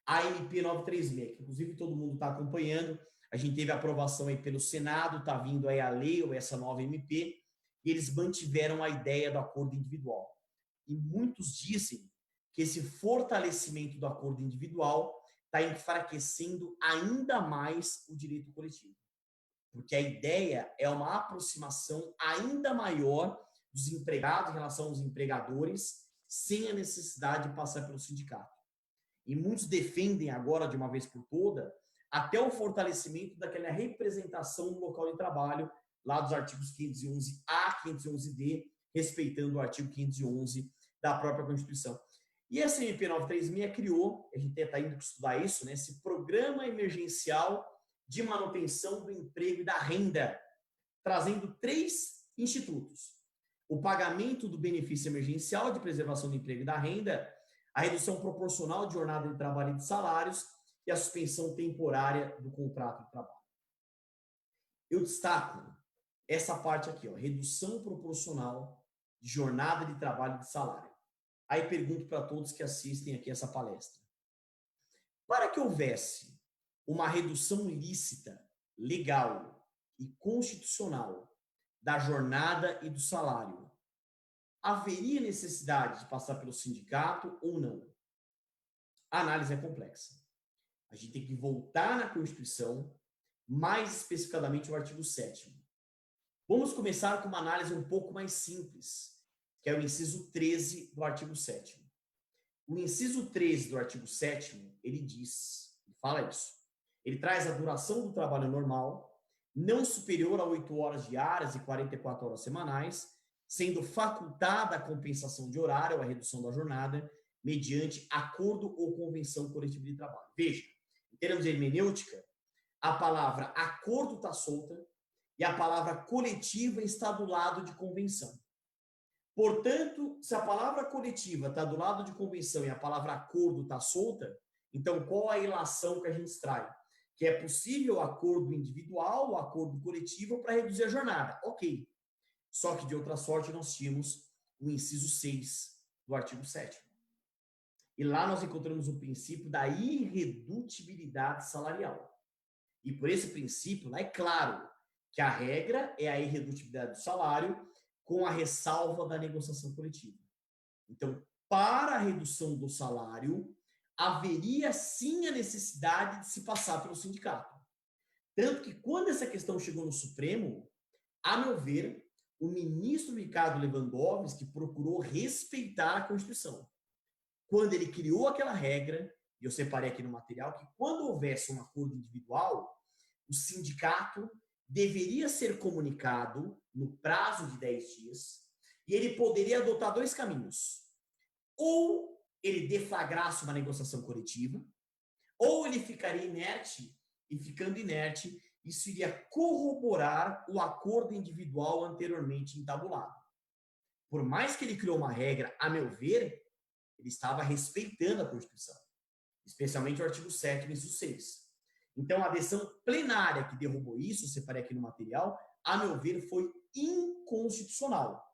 a MP 936, que inclusive todo mundo está acompanhando. A gente teve a aprovação aí pelo Senado, está vindo aí a lei ou essa nova MP, e eles mantiveram a ideia do acordo individual. E muitos dizem que esse fortalecimento do acordo individual está enfraquecendo ainda mais o direito coletivo. Porque a ideia é uma aproximação ainda maior dos empregados em relação aos empregadores, sem a necessidade de passar pelo sindicato. E muitos defendem agora, de uma vez por toda, até o fortalecimento daquela representação no local de trabalho, lá dos artigos 511A, 511D, respeitando o artigo 511 da própria Constituição. E essa MP 936 criou, a gente está indo estudar isso, né, esse Programa Emergencial de Manutenção do Emprego e da Renda, trazendo 3 institutos. O pagamento do benefício emergencial de preservação do emprego e da renda, a redução proporcional de jornada de trabalho e de salários e a suspensão temporária do contrato de trabalho. Eu destaco essa parte aqui, ó, redução proporcional de jornada de trabalho e de salário. Aí pergunto para todos que assistem aqui essa palestra. Para que houvesse uma redução lícita, legal e constitucional da jornada e do salário, haveria necessidade de passar pelo sindicato ou não? A análise é complexa. A gente tem que voltar na Constituição, mais especificadamente o artigo 7º. Vamos começar com uma análise um pouco mais simples, que é o inciso 13 do artigo 7º. O inciso 13 do artigo 7º, ele fala isso. Ele traz a duração do trabalho normal, não superior a 8 horas diárias e 44 horas semanais, sendo facultada a compensação de horário ou a redução da jornada, mediante acordo ou convenção coletiva de trabalho. Veja, em termos de hermenêutica, a palavra acordo está solta e a palavra coletiva está do lado de convenção. Portanto, se a palavra coletiva está do lado de convenção e a palavra acordo está solta, então qual a ilação que a gente extrai? Que é possível o acordo individual, o acordo coletivo para reduzir a jornada. Ok. Só que, de outra sorte, nós tínhamos o inciso 6 do artigo 7º. E lá nós encontramos o princípio da irredutibilidade salarial. E por esse princípio, lá é claro que a regra é a irredutibilidade do salário com a ressalva da negociação coletiva. Então, para a redução do salário, haveria sim a necessidade de se passar pelo sindicato. Tanto que quando essa questão chegou no Supremo, a meu ver, o ministro Ricardo Lewandowski procurou respeitar a Constituição. Quando ele criou aquela regra, e eu separei aqui no material, que quando houvesse um acordo individual, o sindicato deveria ser comunicado no prazo de 10 dias e ele poderia adotar 2 caminhos. Ou ele deflagrasse uma negociação coletiva, ou ele ficaria inerte, e ficando inerte, isso iria corroborar o acordo individual anteriormente entabulado. Por mais que ele criou uma regra, a meu ver, ele estava respeitando a Constituição, especialmente o artigo 7º, inciso 6. Então, a decisão plenária que derrubou isso, eu separei aqui no material, a meu ver, foi inconstitucional.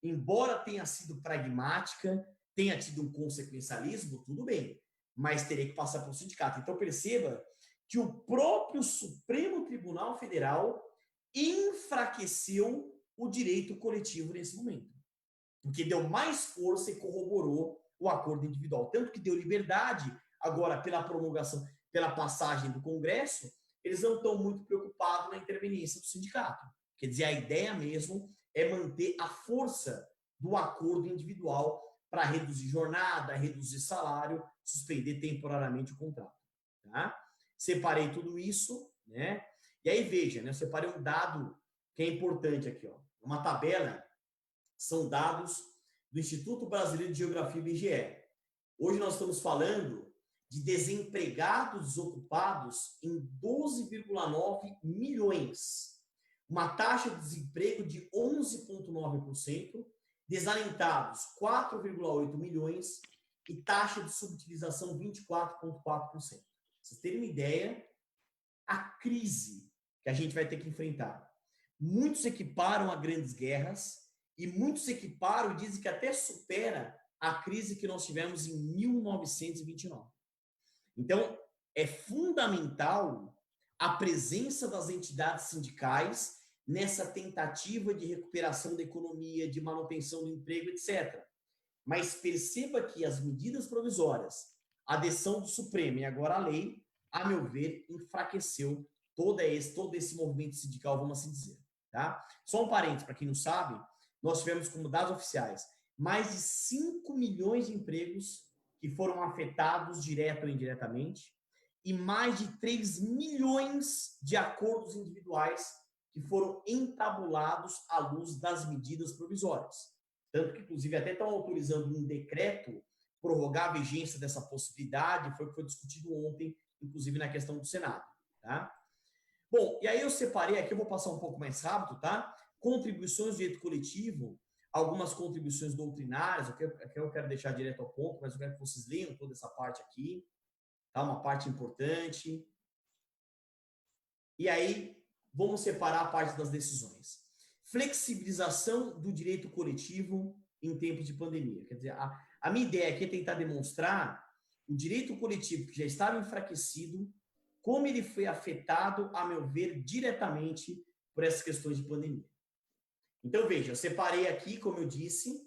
Embora tenha sido pragmática, tenha tido um consequencialismo, tudo bem, mas teria que passar pelo sindicato. Então, perceba que o próprio Supremo Tribunal Federal enfraqueceu o direito coletivo nesse momento, porque deu mais força e corroborou o acordo individual. Tanto que deu liberdade, agora, pela promulgação, pela passagem do Congresso, eles não estão muito preocupados na interveniência do sindicato. Quer dizer, a ideia mesmo é manter a força do acordo individual para reduzir jornada, reduzir salário, suspender temporariamente o contrato. Tá? Separei tudo isso, né? E aí, veja, né? Eu separei um dado que é importante aqui, ó. Uma tabela, são dados do Instituto Brasileiro de Geografia, IBGE. Hoje nós estamos falando de desempregados desocupados em 12,9 milhões. Uma taxa de desemprego de 11,9%, desalentados 4,8 milhões e taxa de subutilização 24,4%. Vocês terem uma ideia, a crise que a gente vai ter que enfrentar. Muitos equiparam a grandes guerras e muitos equiparam e dizem que até supera a crise que nós tivemos em 1929. Então, é fundamental a presença das entidades sindicais nessa tentativa de recuperação da economia, de manutenção do emprego, etc. Mas perceba que as medidas provisórias, a decisão do Supremo e agora a lei, a meu ver, enfraqueceu todo esse movimento sindical, vamos assim dizer. Tá? Só um parênteses, para quem não sabe, nós tivemos como dados oficiais mais de 5 milhões de empregos que foram afetados direto ou indiretamente e mais de 3 milhões de acordos individuais que foram entabulados à luz das medidas provisórias. Tanto que, inclusive, até estão autorizando um decreto prorrogar a vigência dessa possibilidade, foi o que foi discutido ontem, inclusive na questão do Senado. Tá? Bom, e aí eu separei aqui, eu vou passar um pouco mais rápido, tá? Contribuições de direito coletivo, algumas contribuições doutrinárias, aqui eu quero deixar direto ao ponto, mas eu quero que vocês leiam toda essa parte aqui, tá? Uma parte importante. E aí, vamos separar a parte das decisões. Flexibilização do direito coletivo em tempo de pandemia. Quer dizer, a minha ideia aqui é tentar demonstrar o direito coletivo que já estava enfraquecido, como ele foi afetado, a meu ver, diretamente por essas questões de pandemia. Então, veja, eu separei aqui, como eu disse,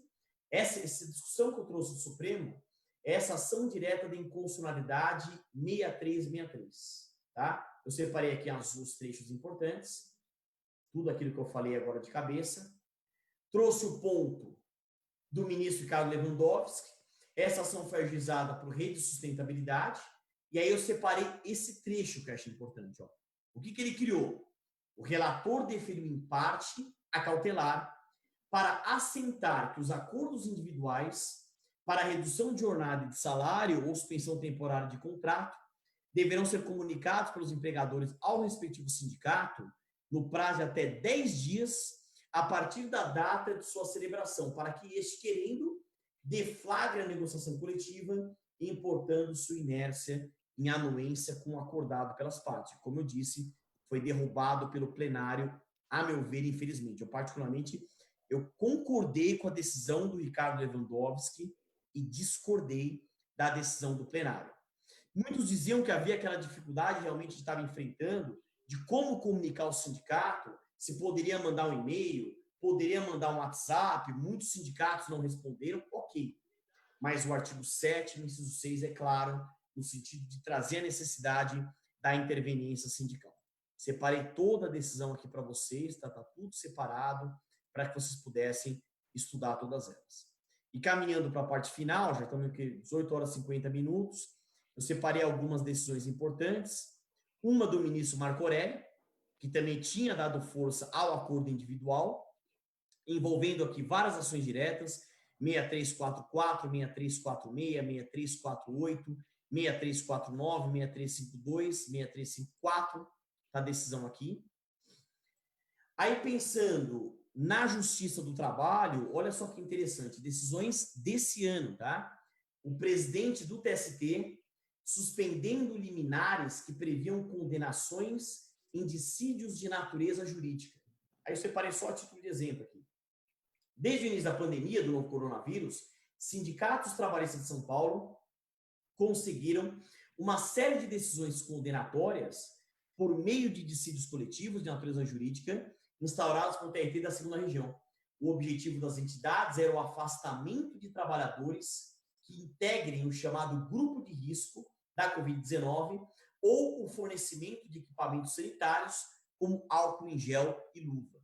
essa discussão que eu trouxe do Supremo, essa ação direta de inconstitucionalidade 6363, tá? Eu separei aqui os trechos importantes, tudo aquilo que eu falei agora de cabeça. Trouxe o ponto do ministro Ricardo Lewandowski, essa ação foi ajuizada por Rede de Sustentabilidade, e aí eu separei esse trecho que eu acho importante. Ó. O que ele criou? O relator deferiu em parte a cautelar para assentar que os acordos individuais para redução de jornada e de salário ou suspensão temporária de contrato deverão ser comunicados pelos empregadores ao respectivo sindicato no prazo de até 10 dias a partir da data de sua celebração, para que este, querendo, deflagre a negociação coletiva, importando sua inércia em anuência com o acordado pelas partes. Como eu disse, foi derrubado pelo plenário, a meu ver, infelizmente. Eu, particularmente, eu concordei com a decisão do Ricardo Lewandowski e discordei da decisão do plenário. Muitos diziam que havia aquela dificuldade realmente de estar enfrentando, de como comunicar ao sindicato, se poderia mandar um e-mail, poderia mandar um WhatsApp, muitos sindicatos não responderam, ok. Mas o artigo 7º, inciso 6, é claro, no sentido de trazer a necessidade da interveniência sindical. Separei toda a decisão aqui para vocês, tá tudo separado, para que vocês pudessem estudar todas elas. E caminhando para a parte final, já estamos aqui 18 horas e 50 minutos, eu separei algumas decisões importantes, uma do ministro Marco Aurélio, que também tinha dado força ao acordo individual, envolvendo aqui várias ações diretas, 6344, 6346, 6348, 6349, 6352, 6354, tá a decisão aqui. Aí, pensando na Justiça do Trabalho, olha só que interessante, decisões desse ano, tá? O presidente do TST suspendendo liminares que previam condenações em dissídios de natureza jurídica. Aí eu separei só a título de exemplo aqui. Desde o início da pandemia do novo coronavírus, sindicatos trabalhistas de São Paulo conseguiram uma série de decisões condenatórias por meio de dissídios coletivos de natureza jurídica instaurados pelo TRT da 2ª Região. O objetivo das entidades era o afastamento de trabalhadores que integrem o chamado grupo de risco da Covid-19 ou o fornecimento de equipamentos sanitários como álcool em gel e luvas.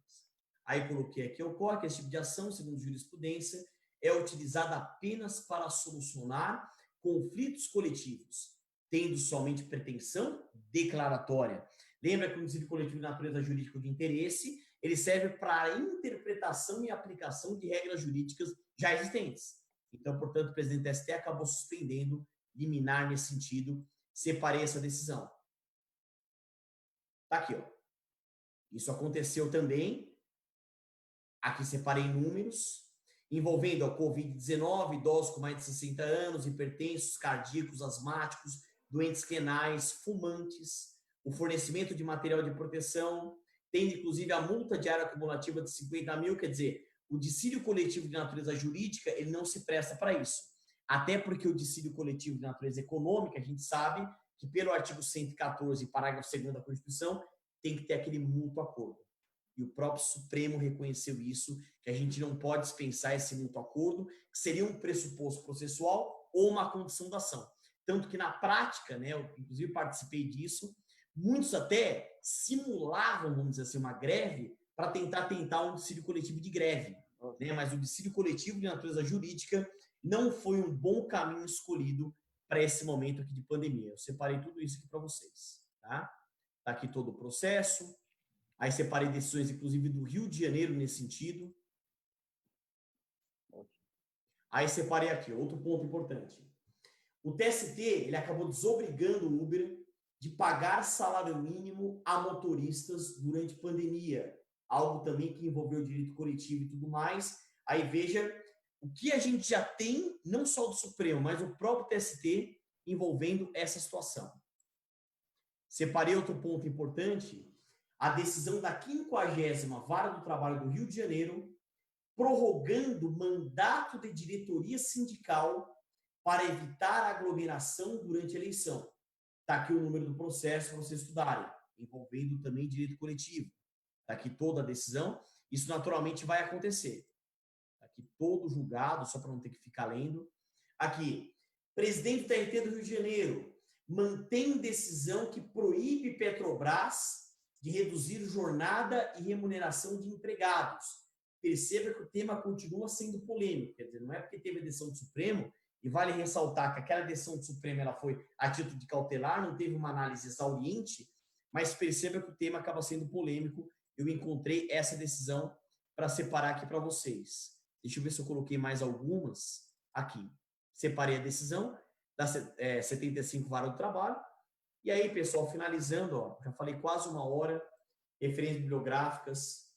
Aí coloquei aqui, ocorre que esse tipo de ação, segundo jurisprudência, é utilizada apenas para solucionar conflitos coletivos, tendo somente pretensão declaratória. Lembra que o dissídio coletivo de natureza jurídica de interesse, ele serve para a interpretação e aplicação de regras jurídicas já existentes. Então, portanto, o presidente do STF acabou suspendendo liminar nesse sentido. Separei essa decisão. Tá aqui, ó. Isso aconteceu também. Aqui separei números envolvendo a Covid-19, idosos com mais de 60 anos, hipertensos, cardíacos, asmáticos, doentes renais, fumantes, o fornecimento de material de proteção, tendo inclusive a multa diária acumulativa de 50 mil, quer dizer, o dissídio coletivo de natureza jurídica, ele não se presta para isso. até porque o dissídio coletivo de natureza econômica, a gente sabe que pelo artigo 114, parágrafo 2º da Constituição, tem que ter aquele mútuo acordo. E o próprio Supremo reconheceu isso, que a gente não pode dispensar esse mútuo acordo, que seria um pressuposto processual ou uma condição da ação. Tanto que na prática, né, eu inclusive participei disso, muitos até simulavam, vamos dizer assim, uma greve para tentar um dissídio coletivo de greve. Né? Mas o dissídio coletivo de natureza jurídica não foi um bom caminho escolhido para esse momento aqui de pandemia. Eu separei tudo isso aqui para vocês. Tá aqui todo o processo. Aí separei decisões, inclusive, do Rio de Janeiro nesse sentido. Aí separei aqui, outro ponto importante. O TST, ele acabou desobrigando o Uber de pagar salário mínimo a motoristas durante pandemia. Algo também que envolveu o direito coletivo e tudo mais. Aí veja o que a gente já tem, não só do Supremo, mas o próprio TST envolvendo essa situação. Separei outro ponto importante, a decisão da 50ª Vara do Trabalho do Rio de Janeiro, prorrogando o mandato de diretoria sindical para evitar aglomeração durante a eleição. Está aqui o número do processo para vocês estudarem, envolvendo também direito coletivo. Está aqui toda a decisão. Isso naturalmente vai acontecer. Está aqui todo julgado, só para não ter que ficar lendo. Aqui, presidente do TRT do Rio de Janeiro mantém decisão que proíbe Petrobras de reduzir jornada e remuneração de empregados. Perceba que o tema continua sendo polêmico, quer dizer, não é porque teve a decisão do Supremo, e vale ressaltar que aquela decisão do Supremo ela foi a título de cautelar, não teve uma análise exauriente, mas perceba que o tema acaba sendo polêmico. Eu encontrei essa decisão para separar aqui para vocês. Deixa eu ver se eu coloquei mais algumas aqui. Separei a decisão da 75 Vara do Trabalho. E aí, pessoal, finalizando, ó, já falei quase 1 hora, referências bibliográficas,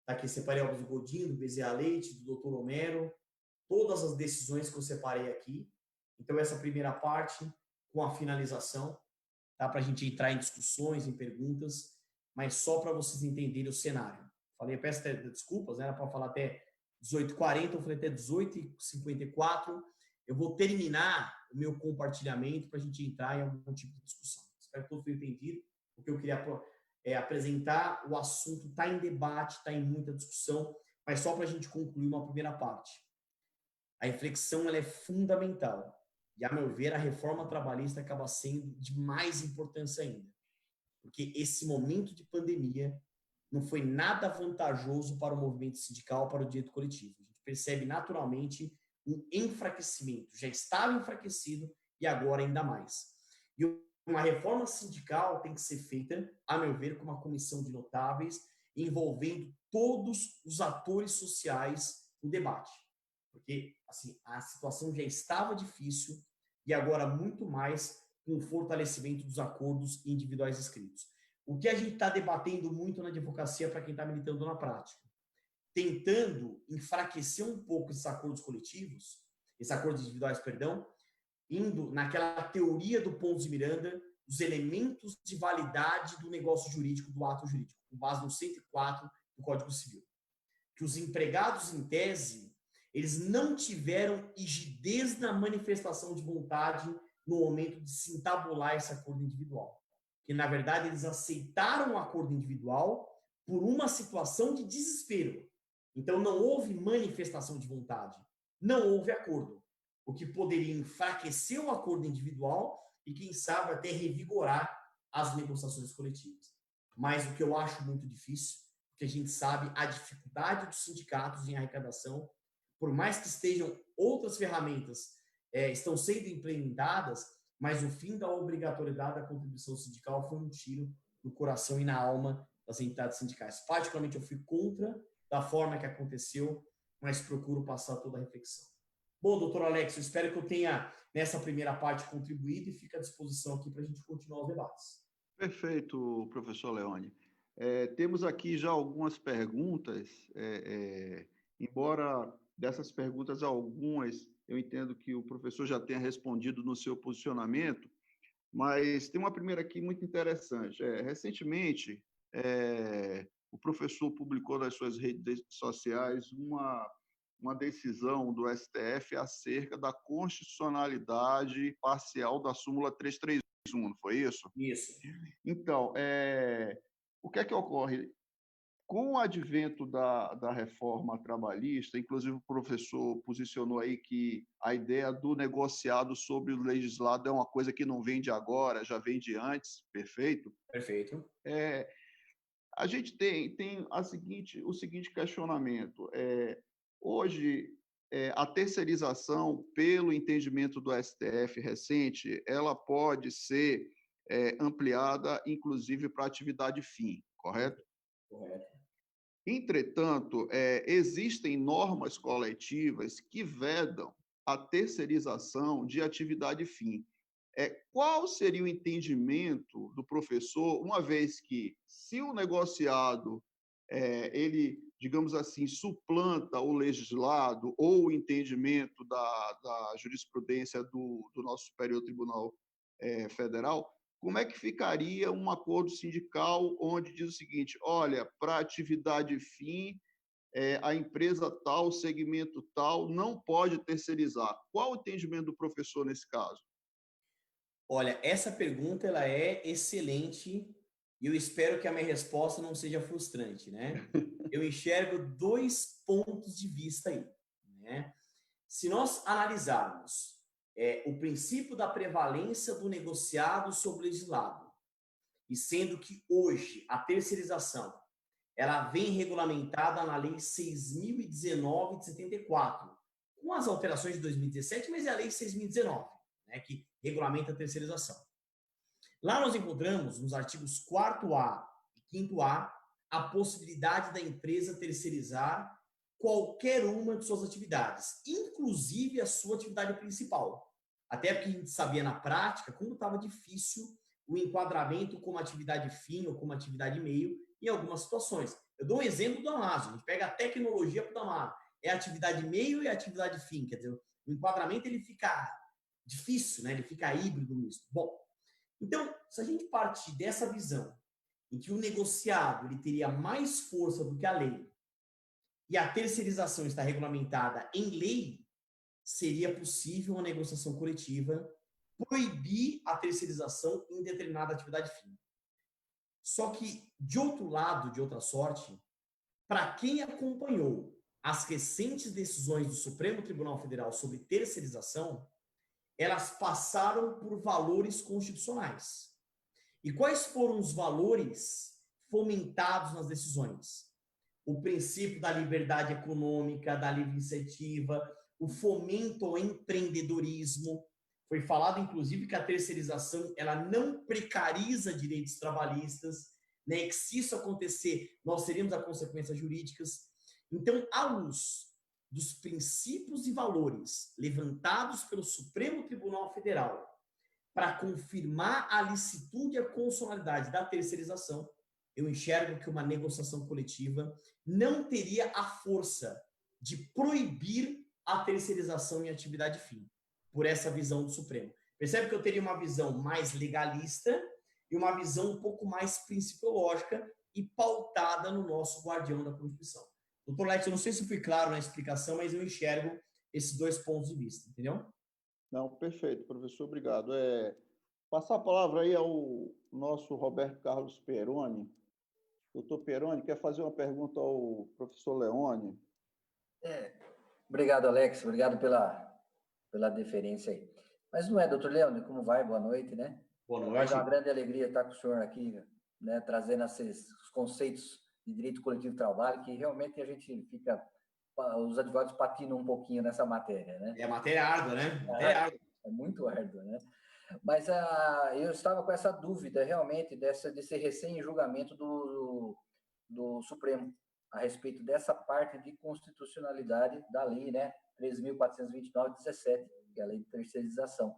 tá aqui, separei obras do Godinho, do Bezerra Leite, do Dr. Homero, todas as decisões que eu separei aqui. Então, essa primeira parte, com a finalização, tá, para a gente entrar em discussões, em perguntas, mas só para vocês entenderem o cenário. Falei, peço até desculpas, né, era para falar até 18h40, eu falei até 18h54. Eu vou terminar o meu compartilhamento para a gente entrar em algum tipo de discussão. Espero que todos tenham entendido. O que eu queria apresentar, o assunto está em debate, está em muita discussão, mas só para a gente concluir uma primeira parte. A reflexão ela é fundamental. E, a meu ver, a reforma trabalhista acaba sendo de mais importância ainda. Porque esse momento de pandemia não foi nada vantajoso para o movimento sindical, para o direito coletivo. A gente percebe naturalmente um enfraquecimento. Já estava enfraquecido e agora ainda mais. E uma reforma sindical tem que ser feita, a meu ver, com uma comissão de notáveis, envolvendo todos os atores sociais no debate. Porque assim, a situação já estava difícil e agora muito mais com o fortalecimento dos acordos individuais escritos. O que a gente está debatendo muito na advocacia para quem está militando na prática? Tentando enfraquecer um pouco esses acordos coletivos, esses acordos individuais, perdão, indo naquela teoria do Pons de Miranda, os elementos de validade do negócio jurídico, do ato jurídico, com base no 104 do Código Civil. Que os empregados, em tese, eles não tiveram rigidez na manifestação de vontade no momento de se entabular esse acordo individual. Que, na verdade, eles aceitaram o acordo individual por uma situação de desespero. Então, não houve manifestação de vontade, não houve acordo, o que poderia enfraquecer o acordo individual e, quem sabe, até revigorar as negociações coletivas. Mas o que eu acho muito difícil, porque a gente sabe a dificuldade dos sindicatos em arrecadação, por mais que estejam outras ferramentas estão sendo implementadas, mas o fim da obrigatoriedade da contribuição sindical foi um tiro no coração e na alma das entidades sindicais. Particularmente, eu fui contra da forma que aconteceu, mas procuro passar toda a reflexão. Bom, doutor Alex, eu espero que eu tenha, nessa primeira parte, contribuído e fico à disposição aqui para a gente continuar os debates. Perfeito, professor Leone. Temos aqui já algumas perguntas, embora dessas perguntas algumas eu entendo que o professor já tenha respondido no seu posicionamento, mas tem uma primeira aqui muito interessante. Recentemente, o professor publicou nas suas redes sociais uma decisão do STF acerca da constitucionalidade parcial da súmula 331, não foi isso? Isso. Então, o que é que ocorre? Com o advento da reforma trabalhista, inclusive o professor posicionou aí que a ideia do negociado sobre o legislado é uma coisa que não vem de agora, já vem de antes, perfeito? Perfeito. A gente tem o seguinte questionamento. Hoje, a terceirização, pelo entendimento do STF recente, ela pode ser ampliada, inclusive, para atividade fim, correto? Correto. Entretanto, existem normas coletivas que vedam a terceirização de atividade fim. Qual seria o entendimento do professor, uma vez que, se o negociado, ele, digamos assim, suplanta o legislado ou o entendimento da jurisprudência do nosso Superior Tribunal Federal, como é que ficaria um acordo sindical onde diz o seguinte: olha, para atividade fim, a empresa tal, o segmento tal, não pode terceirizar? Qual o entendimento do professor nesse caso? Olha, essa pergunta ela é excelente e eu espero que a minha resposta não seja frustrante, né? Eu enxergo 2 pontos de vista aí, né? Se nós analisarmos o princípio da prevalência do negociado sobre o legislado, e sendo que hoje a terceirização ela vem regulamentada na Lei 6.019 de 74, com as alterações de 2017, mas é a Lei 6.019, né, que regulamenta a terceirização. Lá nós encontramos, nos artigos 4A e 5A, a possibilidade da empresa terceirizar qualquer uma de suas atividades, inclusive a sua atividade principal. Até porque a gente sabia na prática como estava difícil o enquadramento como atividade fim ou como atividade meio em algumas situações. Eu dou um exemplo do Amazon, a gente pega a tecnologia para o Amazon, é atividade meio e atividade fim, quer dizer, o enquadramento ele fica difícil, né? Ele fica híbrido nisso. Bom, então, se a gente partir dessa visão em que o negociado ele teria mais força do que a lei e a terceirização está regulamentada em lei, seria possível uma negociação coletiva proibir a terceirização em determinada atividade fim. Só que, de outro lado, de outra sorte, para quem acompanhou as recentes decisões do Supremo Tribunal Federal sobre terceirização, elas passaram por valores constitucionais. E quais foram os valores fomentados nas decisões? O princípio da liberdade econômica, da livre iniciativa, o fomento ao empreendedorismo. Foi falado, inclusive, que a terceirização ela não precariza direitos trabalhistas, né? Que se isso acontecer, nós teríamos as consequências jurídicas. Então, à luz dos princípios e valores levantados pelo Supremo Tribunal Federal para confirmar a licitude e a constitucionalidade da terceirização, eu enxergo que uma negociação coletiva não teria a força de proibir a terceirização em atividade fim, por essa visão do Supremo. Percebe que eu teria uma visão mais legalista e uma visão um pouco mais principiológica e pautada no nosso guardião da Constituição. Doutor Lex, eu não sei se fui claro na explicação, mas eu enxergo esses 2 pontos de vista, entendeu? Não, perfeito, professor, obrigado. Passar a palavra aí ao nosso Roberto Carlos Peroni. Doutor Peroni, quer fazer uma pergunta ao professor Leone? Obrigado, Alex, obrigado pela deferência aí. Mas não é, doutor Leone, como vai? Boa noite, né? Boa noite. É uma grande alegria estar com o senhor aqui, né, trazendo esses conceitos de direito coletivo de trabalho, que realmente a gente fica, os advogados patinam um pouquinho nessa matéria, né? É matéria árdua, né? É muito árdua, né? Mas eu estava com essa dúvida, realmente, desse recém-julgamento do Supremo, a respeito dessa parte de constitucionalidade da lei, né? 13.429/17, que é a lei de terceirização,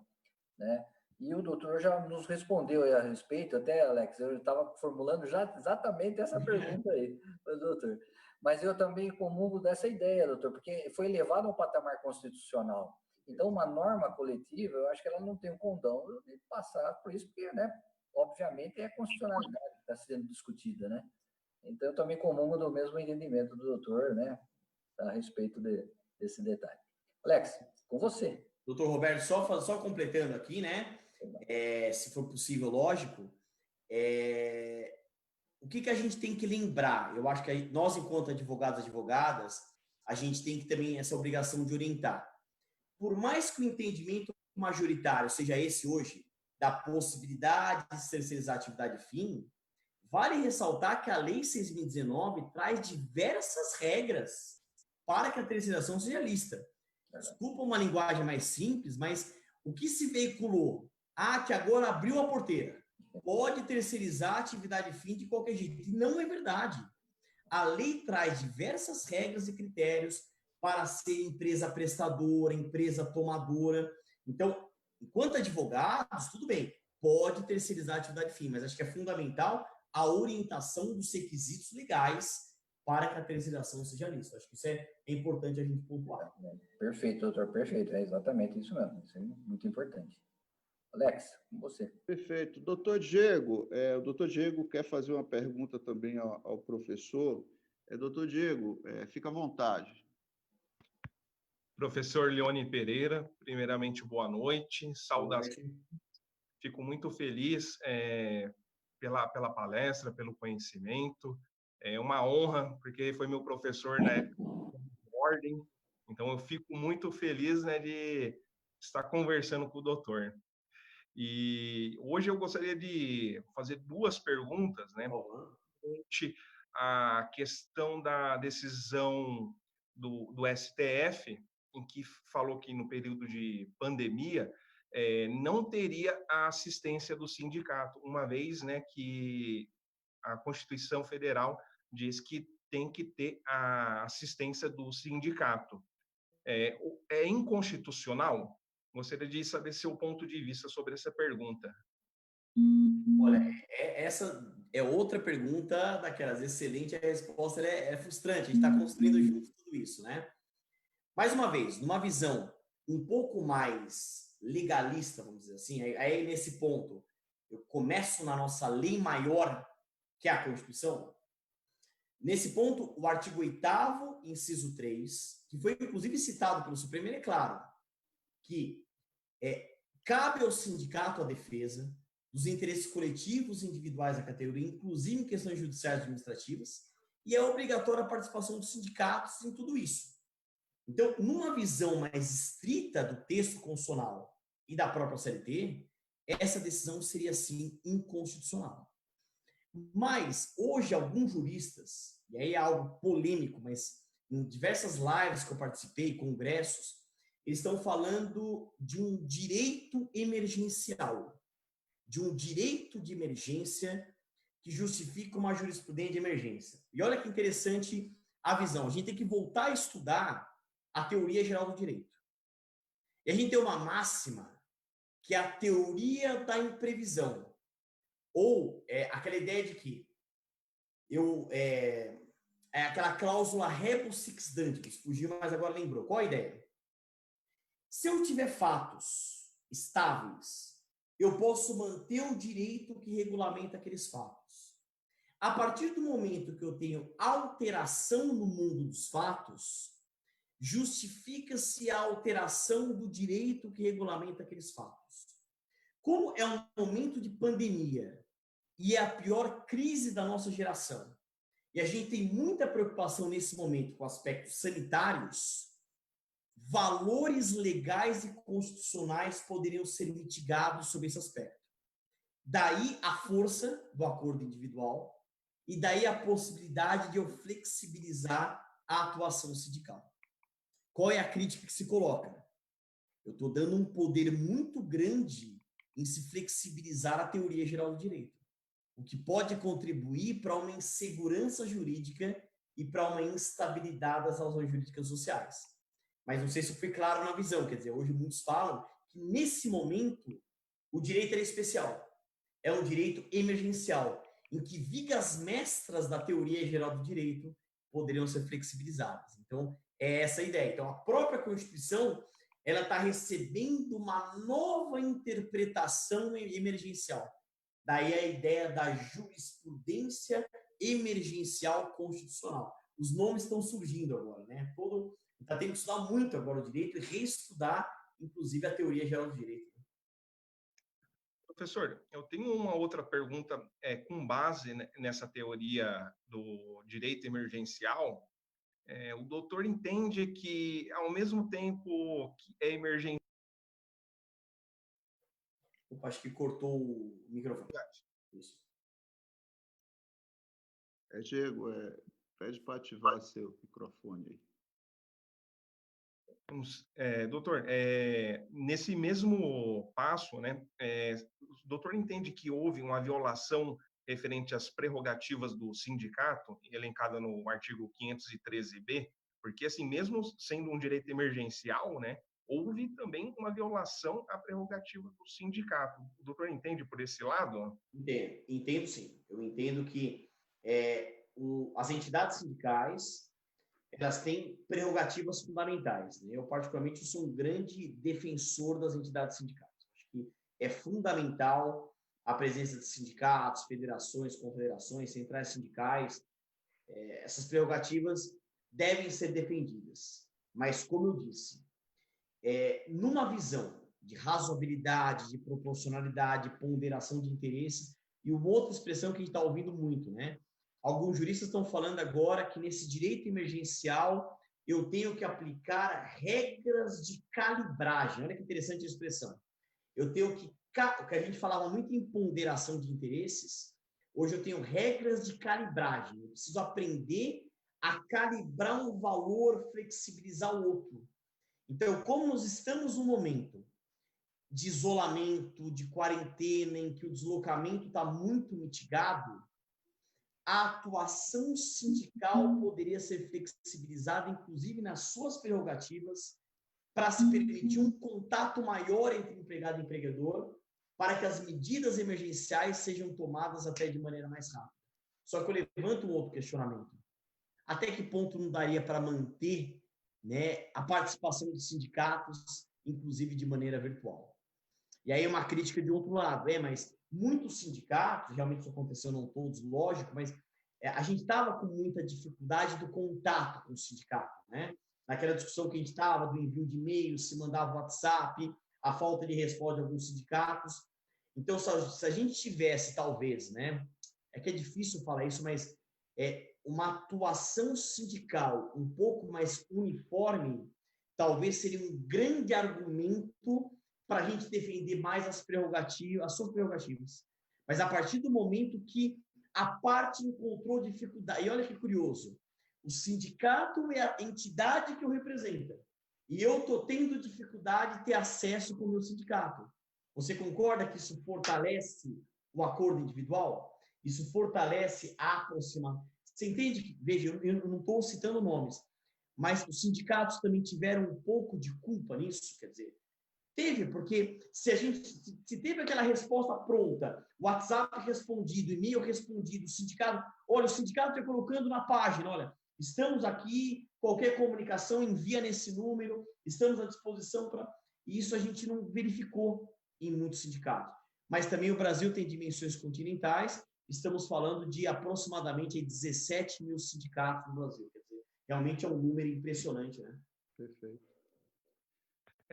né? E o doutor já nos respondeu a respeito, até, Alex, eu estava formulando já exatamente essa pergunta aí, doutor. Mas eu também comungo dessa ideia, doutor, porque foi elevado a um patamar constitucional. Então, uma norma coletiva, eu acho que ela não tem o condão de passar por isso, porque, né, obviamente, é a constitucionalidade que está sendo discutida, né? Então, eu também comungo do mesmo entendimento do doutor, né, a respeito desse detalhe. Alex, com você. Doutor Roberto, só completando aqui, né? Se for possível, lógico, o que a gente tem que lembrar? Eu acho que nós, enquanto advogados e advogadas, a gente tem que também essa obrigação de orientar. Por mais que o entendimento majoritário seja esse hoje, da possibilidade de se terceirizar a atividade fim, vale ressaltar que a Lei 6.019 traz diversas regras para que a terceirização seja lista. Desculpa uma linguagem mais simples, mas o que se veiculou? Que agora abriu a porteira. Pode terceirizar a atividade fim de qualquer jeito. E não é verdade. A lei traz diversas regras e critérios para ser empresa prestadora, empresa tomadora. Então, enquanto advogados, tudo bem, pode terceirizar a atividade fim, mas acho que é fundamental a orientação dos requisitos legais para que a terceirização seja lista. Acho que isso é importante a gente pontuar. Perfeito, doutor, perfeito. É exatamente isso mesmo. Isso é muito importante. Alex, com você. Perfeito. Doutor Diego, o doutor Diego quer fazer uma pergunta também ao professor. Doutor Diego, fica à vontade. Professor Leone Pereira, primeiramente, boa noite. Saudações. Fico muito feliz pela palestra, pelo conhecimento. É uma honra, porque foi meu professor na época de ordem. Então, eu fico muito feliz, né, de estar conversando com o doutor. E hoje eu gostaria de fazer duas perguntas, né? A questão da decisão do STF, em que falou que no período de pandemia não teria a assistência do sindicato, uma vez, né, que a Constituição Federal diz que tem que ter a assistência do sindicato. É inconstitucional? Gostaria de saber seu ponto de vista sobre essa pergunta. Olha, essa é outra pergunta daquelas excelente, a resposta é frustrante. A gente está construindo junto tudo isso, né? Mais uma vez, numa visão um pouco mais legalista, vamos dizer assim, aí nesse ponto, eu começo na nossa lei maior, que é a Constituição. Nesse ponto, o artigo 8º, inciso 3, que foi inclusive citado pelo Supremo, ele é claro que cabe ao sindicato a defesa dos interesses coletivos e individuais da categoria, inclusive em questões judiciais e administrativas, e é obrigatória a participação dos sindicatos em tudo isso. Então, numa visão mais estrita do texto constitucional e da própria CLT, essa decisão seria, sim, inconstitucional. Mas, hoje, alguns juristas, e aí é algo polêmico, mas em diversas lives que eu participei, congressos, eles estão falando de um direito emergencial, de um direito de emergência que justifica uma jurisprudência de emergência. E olha que interessante a visão. A gente tem que voltar a estudar a teoria geral do direito. E a gente tem uma máxima que é a teoria da imprevisão. Ou aquela ideia de que aquela cláusula rebus sic stantibus, fugiu, mas agora lembrou. Qual a ideia? Se eu tiver fatos estáveis, eu posso manter o direito que regulamenta aqueles fatos. A partir do momento que eu tenho alteração no mundo dos fatos, justifica-se a alteração do direito que regulamenta aqueles fatos. Como é um momento de pandemia e é a pior crise da nossa geração, e a gente tem muita preocupação nesse momento com aspectos sanitários, valores legais e constitucionais poderiam ser mitigados sobre esse aspecto. Daí a força do acordo individual e daí a possibilidade de eu flexibilizar a atuação sindical. Qual é a crítica que se coloca? Eu estou dando um poder muito grande em se flexibilizar a teoria geral do direito, o que pode contribuir para uma insegurança jurídica e para uma instabilidade das relações jurídicas sociais. Mas não sei se foi claro na visão, quer dizer, hoje muitos falam que nesse momento o direito é especial, é um direito emergencial, em que vigas mestras da teoria geral do direito poderiam ser flexibilizadas. Então, é essa a ideia. Então, a própria Constituição, ela está recebendo uma nova interpretação emergencial. Daí a ideia da jurisprudência emergencial constitucional. Os nomes estão surgindo agora, né? Todo Está tendo que estudar muito agora o direito e reestudar, inclusive, a teoria geral do direito. Professor, eu tenho uma outra pergunta com base nessa teoria do direito emergencial. O doutor entende que, ao mesmo tempo que é emergencial... Opa, acho que cortou o microfone. Isso. Diego, pede para ativar seu microfone aí. Doutor, nesse mesmo passo, né, o doutor entende que houve uma violação referente às prerrogativas do sindicato, elencada no artigo 513b, porque, assim, mesmo sendo um direito emergencial, né, houve também uma violação à prerrogativa do sindicato. O doutor entende por esse lado? Entendo sim. Eu entendo que as entidades sindicais, elas têm prerrogativas fundamentais, né? Eu, particularmente, sou um grande defensor das entidades sindicais. Acho que é fundamental a presença de sindicatos, federações, confederações, centrais sindicais. Essas prerrogativas devem ser defendidas. Mas, como eu disse, numa visão de razoabilidade, de proporcionalidade, ponderação de interesses, e uma outra expressão que a gente está ouvindo muito, né? Alguns juristas estão falando agora que nesse direito emergencial eu tenho que aplicar regras de calibragem. Olha que interessante a expressão. Eu tenho que, o que a gente falava muito em ponderação de interesses, hoje eu tenho regras de calibragem. Eu preciso aprender a calibrar um valor, flexibilizar o outro. Então, como nós estamos num momento de isolamento, de quarentena, em que o deslocamento está muito mitigado, a atuação sindical poderia ser flexibilizada, inclusive nas suas prerrogativas, para se permitir um contato maior entre empregado e empregador, para que as medidas emergenciais sejam tomadas até de maneira mais rápida. Só que eu levanto um outro questionamento. Até que ponto não daria para manter, né, a participação dos sindicatos, inclusive de maneira virtual? E aí uma crítica de outro lado, mas muitos sindicatos, realmente isso aconteceu, não todos, lógico, mas a gente estava com muita dificuldade do contato com o sindicato, né? Naquela discussão que a gente estava do envio de e-mails, se mandava WhatsApp, a falta de resposta de alguns sindicatos. Então, se a gente tivesse, talvez, né? É que é difícil falar isso, mas uma atuação sindical um pouco mais uniforme, talvez seria um grande argumento para a gente defender mais as suas prerrogativas. Mas a partir do momento que a parte encontrou dificuldade, e olha que curioso, o sindicato é a entidade que o representa, e eu estou tendo dificuldade de ter acesso com o meu sindicato. Você concorda que isso fortalece o acordo individual? Isso fortalece a aproximação? Você entende que, veja, eu não estou citando nomes, mas os sindicatos também tiveram um pouco de culpa nisso, quer dizer, teve, porque se teve aquela resposta pronta, WhatsApp respondido, e-mail respondido, o sindicato está colocando na página, olha, estamos aqui, qualquer comunicação envia nesse número, estamos à disposição para... E isso a gente não verificou em muitos sindicatos. Mas também o Brasil tem dimensões continentais, estamos falando de aproximadamente 17 mil sindicatos no Brasil. Quer dizer, realmente é um número impressionante, né? Perfeito.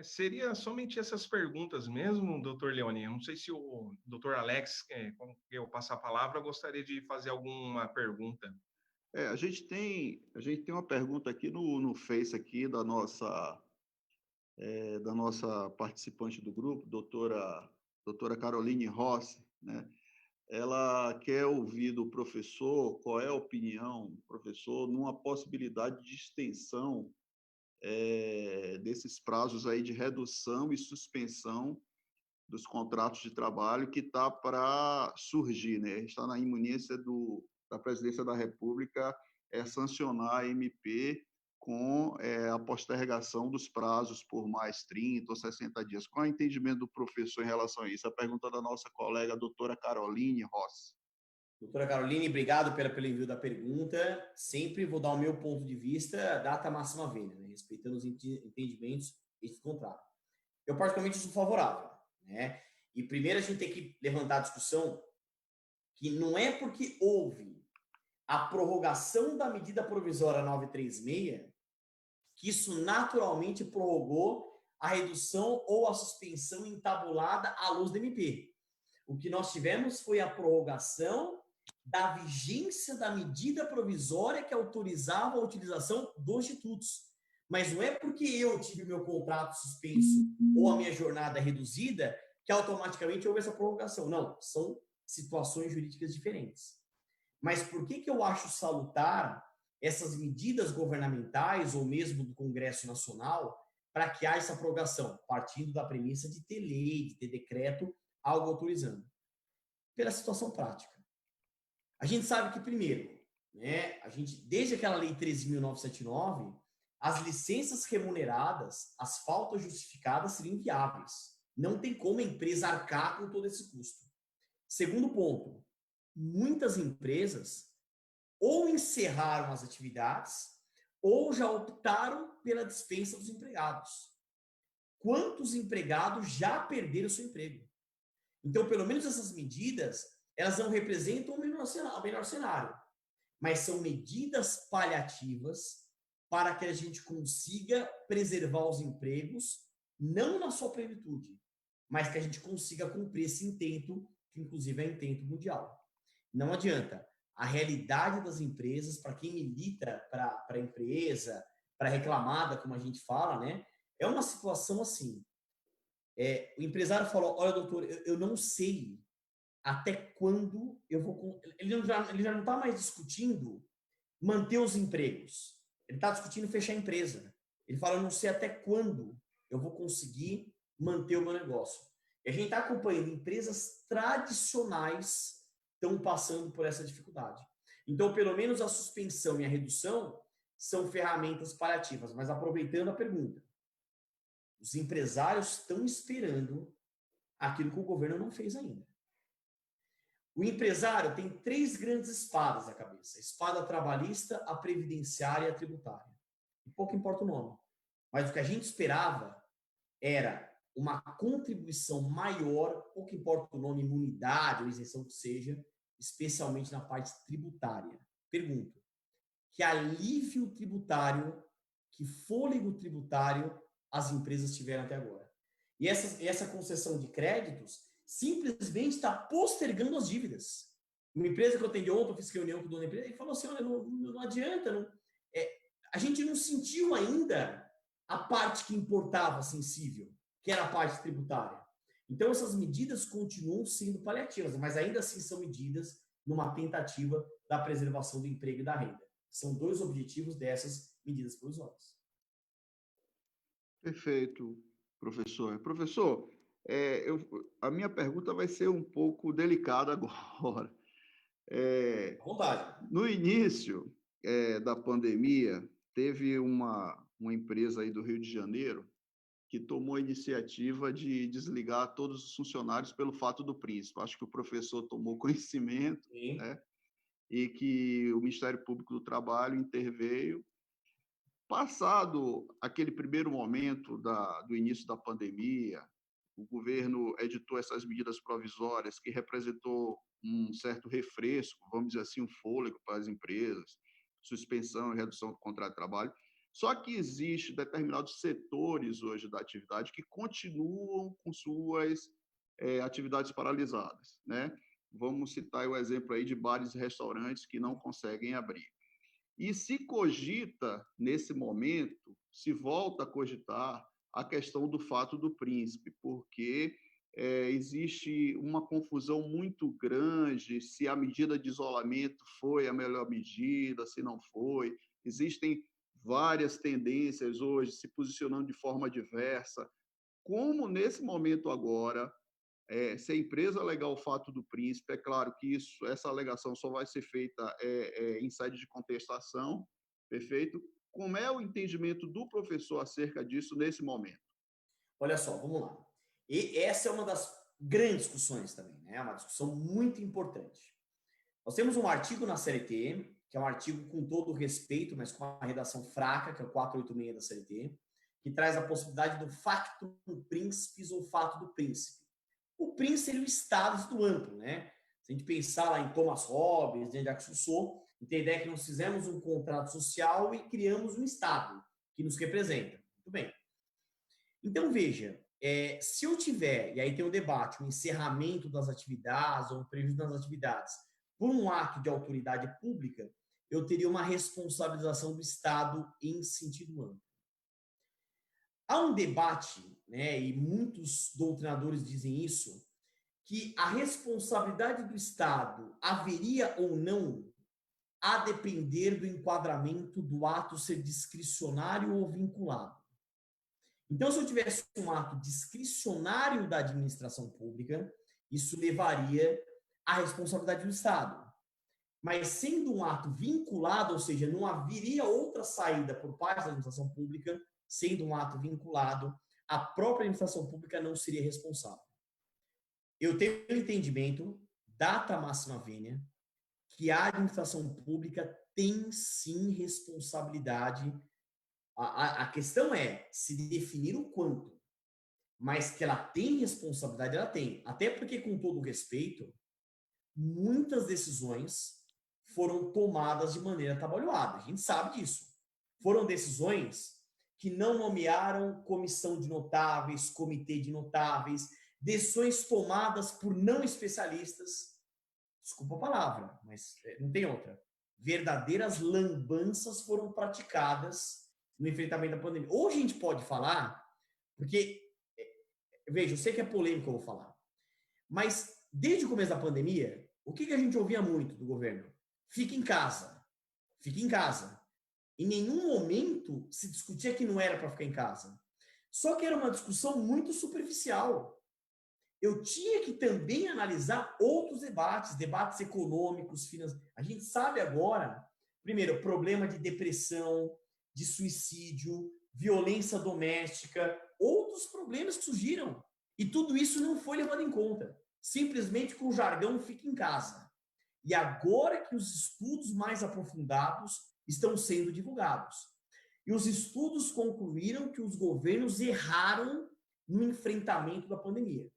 Seria somente essas perguntas mesmo, doutor Leone? Eu não sei se o doutor Alex, com eu passar a palavra, gostaria de fazer alguma pergunta. A gente tem uma pergunta aqui no Face aqui da nossa participante do grupo, doutora Caroline Rossi, né? Ela quer ouvir do professor qual é a opinião do professor numa possibilidade de extensão desses prazos aí de redução e suspensão dos contratos de trabalho que está para surgir, né? Está na iminência da Presidência da República sancionar a MP com a postergação dos prazos por mais 30 ou 60 dias. Qual é o entendimento do professor em relação a isso? A pergunta da nossa colega, a doutora Caroline Rossi. Doutora Caroline, obrigado pelo envio da pergunta. Sempre vou dar o meu ponto de vista, data máxima vênia, né? Respeitando os entendimentos desse contrato. Eu, particularmente, sou favorável, né? E primeiro a gente tem que levantar a discussão que não é porque houve a prorrogação da medida provisória 936 que isso naturalmente prorrogou a redução ou a suspensão entabulada à luz do MP. O que nós tivemos foi a prorrogação da vigência da medida provisória que autorizava a utilização dos institutos. Mas não é porque eu tive meu contrato suspenso ou a minha jornada reduzida que automaticamente houve essa prorrogação. Não, são situações jurídicas diferentes. Mas por que eu acho salutar essas medidas governamentais ou mesmo do Congresso Nacional para que haja essa prorrogação, partindo da premissa de ter lei, de ter decreto, algo autorizando? Pela situação prática. A gente sabe que, primeiro, né, desde aquela lei 13.979, as licenças remuneradas, as faltas justificadas seriam inviáveis. Não tem como a empresa arcar com todo esse custo. Segundo ponto, muitas empresas ou encerraram as atividades ou já optaram pela dispensa dos empregados. Quantos empregados já perderam seu emprego? Então, pelo menos essas medidas, elas não representam o menor cenário, mas são medidas paliativas para que a gente consiga preservar os empregos, não na sua plenitude, mas que a gente consiga cumprir esse intento, que inclusive é intento mundial. Não adianta. A realidade das empresas, para quem milita para a empresa, para a reclamada, como a gente fala, né, é uma situação assim. O empresário falou, olha, doutor, eu não sei até quando eu vou... Ele já não está mais discutindo manter os empregos. Ele está discutindo fechar a empresa. Ele fala, eu não sei até quando eu vou conseguir manter o meu negócio. E a gente está acompanhando empresas tradicionais estão passando por essa dificuldade. Então, pelo menos a suspensão e a redução são ferramentas paliativas. Mas aproveitando a pergunta, os empresários estão esperando aquilo que o governo não fez ainda. O empresário tem 3 grandes espadas na cabeça. A espada trabalhista, a previdenciária e a tributária. E pouco importa o nome. Mas o que a gente esperava era uma contribuição maior, pouco importa o nome, imunidade ou isenção que seja, especialmente na parte tributária. Pergunto, que alívio tributário, que fôlego tributário as empresas tiveram até agora? E essa concessão de créditos simplesmente está postergando as dívidas. Uma empresa que eu atendi ontem, eu fiz reunião com o dono da empresa, ele falou assim, olha, não adianta, a gente não sentiu ainda a parte que importava sensível, que era a parte tributária. Então, essas medidas continuam sendo paliativas, mas ainda assim são medidas numa tentativa da preservação do emprego e da renda. São 2 objetivos dessas medidas provisórias. Perfeito, professor. Professor, a minha pergunta vai ser um pouco delicada agora. À vontade. No início da pandemia, teve uma empresa aí do Rio de Janeiro que tomou a iniciativa de desligar todos os funcionários pelo fato do príncipe. Acho que o professor tomou conhecimento, né? E que o Ministério Público do Trabalho interveio. Passado aquele primeiro momento do início da pandemia, o governo editou essas medidas provisórias que representou um certo refresco, vamos dizer assim, um fôlego para as empresas, suspensão e redução do contrato de trabalho. Só que existe determinados setores hoje da atividade que continuam com suas atividades paralisadas, né? Vamos citar o exemplo aí de bares e restaurantes que não conseguem abrir. E se cogita, nesse momento, se volta a cogitar a questão do fato do príncipe, porque existe uma confusão muito grande se a medida de isolamento foi a melhor medida, se não foi. Existem várias tendências hoje se posicionando de forma diversa. Como, nesse momento agora, se a empresa alegar o fato do príncipe, é claro que essa alegação só vai ser feita em sede de contestação, perfeito? Como é o entendimento do professor acerca disso nesse momento? Olha só, vamos lá. E essa é uma das grandes discussões também, né? É uma discussão muito importante. Nós temos um artigo na CLT, que é um artigo com todo o respeito, mas com uma redação fraca, que é o 486 da CLT, que traz a possibilidade do factum principis ou fato do príncipe. O príncipe seria o estado do amplo, né? Se a gente pensar lá em Thomas Hobbes, em Jacques Rousseau, tem a ideia que nós fizemos um contrato social e criamos um estado. que nos representa. Muito bem. Então, veja, se eu tiver, e aí tem um debate, um encerramento das atividades ou um prejuízo das atividades por um ato de autoridade pública, eu teria uma responsabilização do Estado em sentido amplo. Há um debate, né, e muitos doutrinadores dizem isso, que a responsabilidade do Estado haveria ou não a depender do enquadramento do ato ser discricionário ou vinculado. Então, se eu tivesse um ato discricionário da administração pública, isso levaria à responsabilidade do Estado. Mas sendo um ato vinculado, ou seja, não haveria outra saída por parte da administração pública, sendo um ato vinculado, a própria administração pública não seria responsável. Eu tenho um entendimento, data máxima vênia, que a administração pública tem sim responsabilidade. A questão é se definir o quanto, mas que ela tem responsabilidade, ela tem. Até porque, com todo o respeito, muitas decisões foram tomadas de maneira atabalhoada. A gente sabe disso. Foram decisões que não nomearam comissão de notáveis, comitê de notáveis, decisões tomadas por não especialistas. Desculpa a palavra, mas não tem outra. Verdadeiras lambanças foram praticadas no enfrentamento da pandemia. Hoje a gente pode falar, porque, veja, eu sei que é polêmico eu vou falar, mas desde o começo da pandemia, o que a gente ouvia muito do governo? Fique em casa. Fique em casa. Em nenhum momento se discutia que não era para ficar em casa. Só que era uma discussão muito superficial. Eu tinha que também analisar outros debates econômicos, financeiros. A gente sabe agora, primeiro, problema de depressão, de suicídio, violência doméstica, outros problemas que surgiram. E tudo isso não foi levado em conta. Simplesmente com o jargão fica em casa. E agora que os estudos mais aprofundados estão sendo divulgados. E os estudos concluíram que os governos erraram no enfrentamento da pandemia.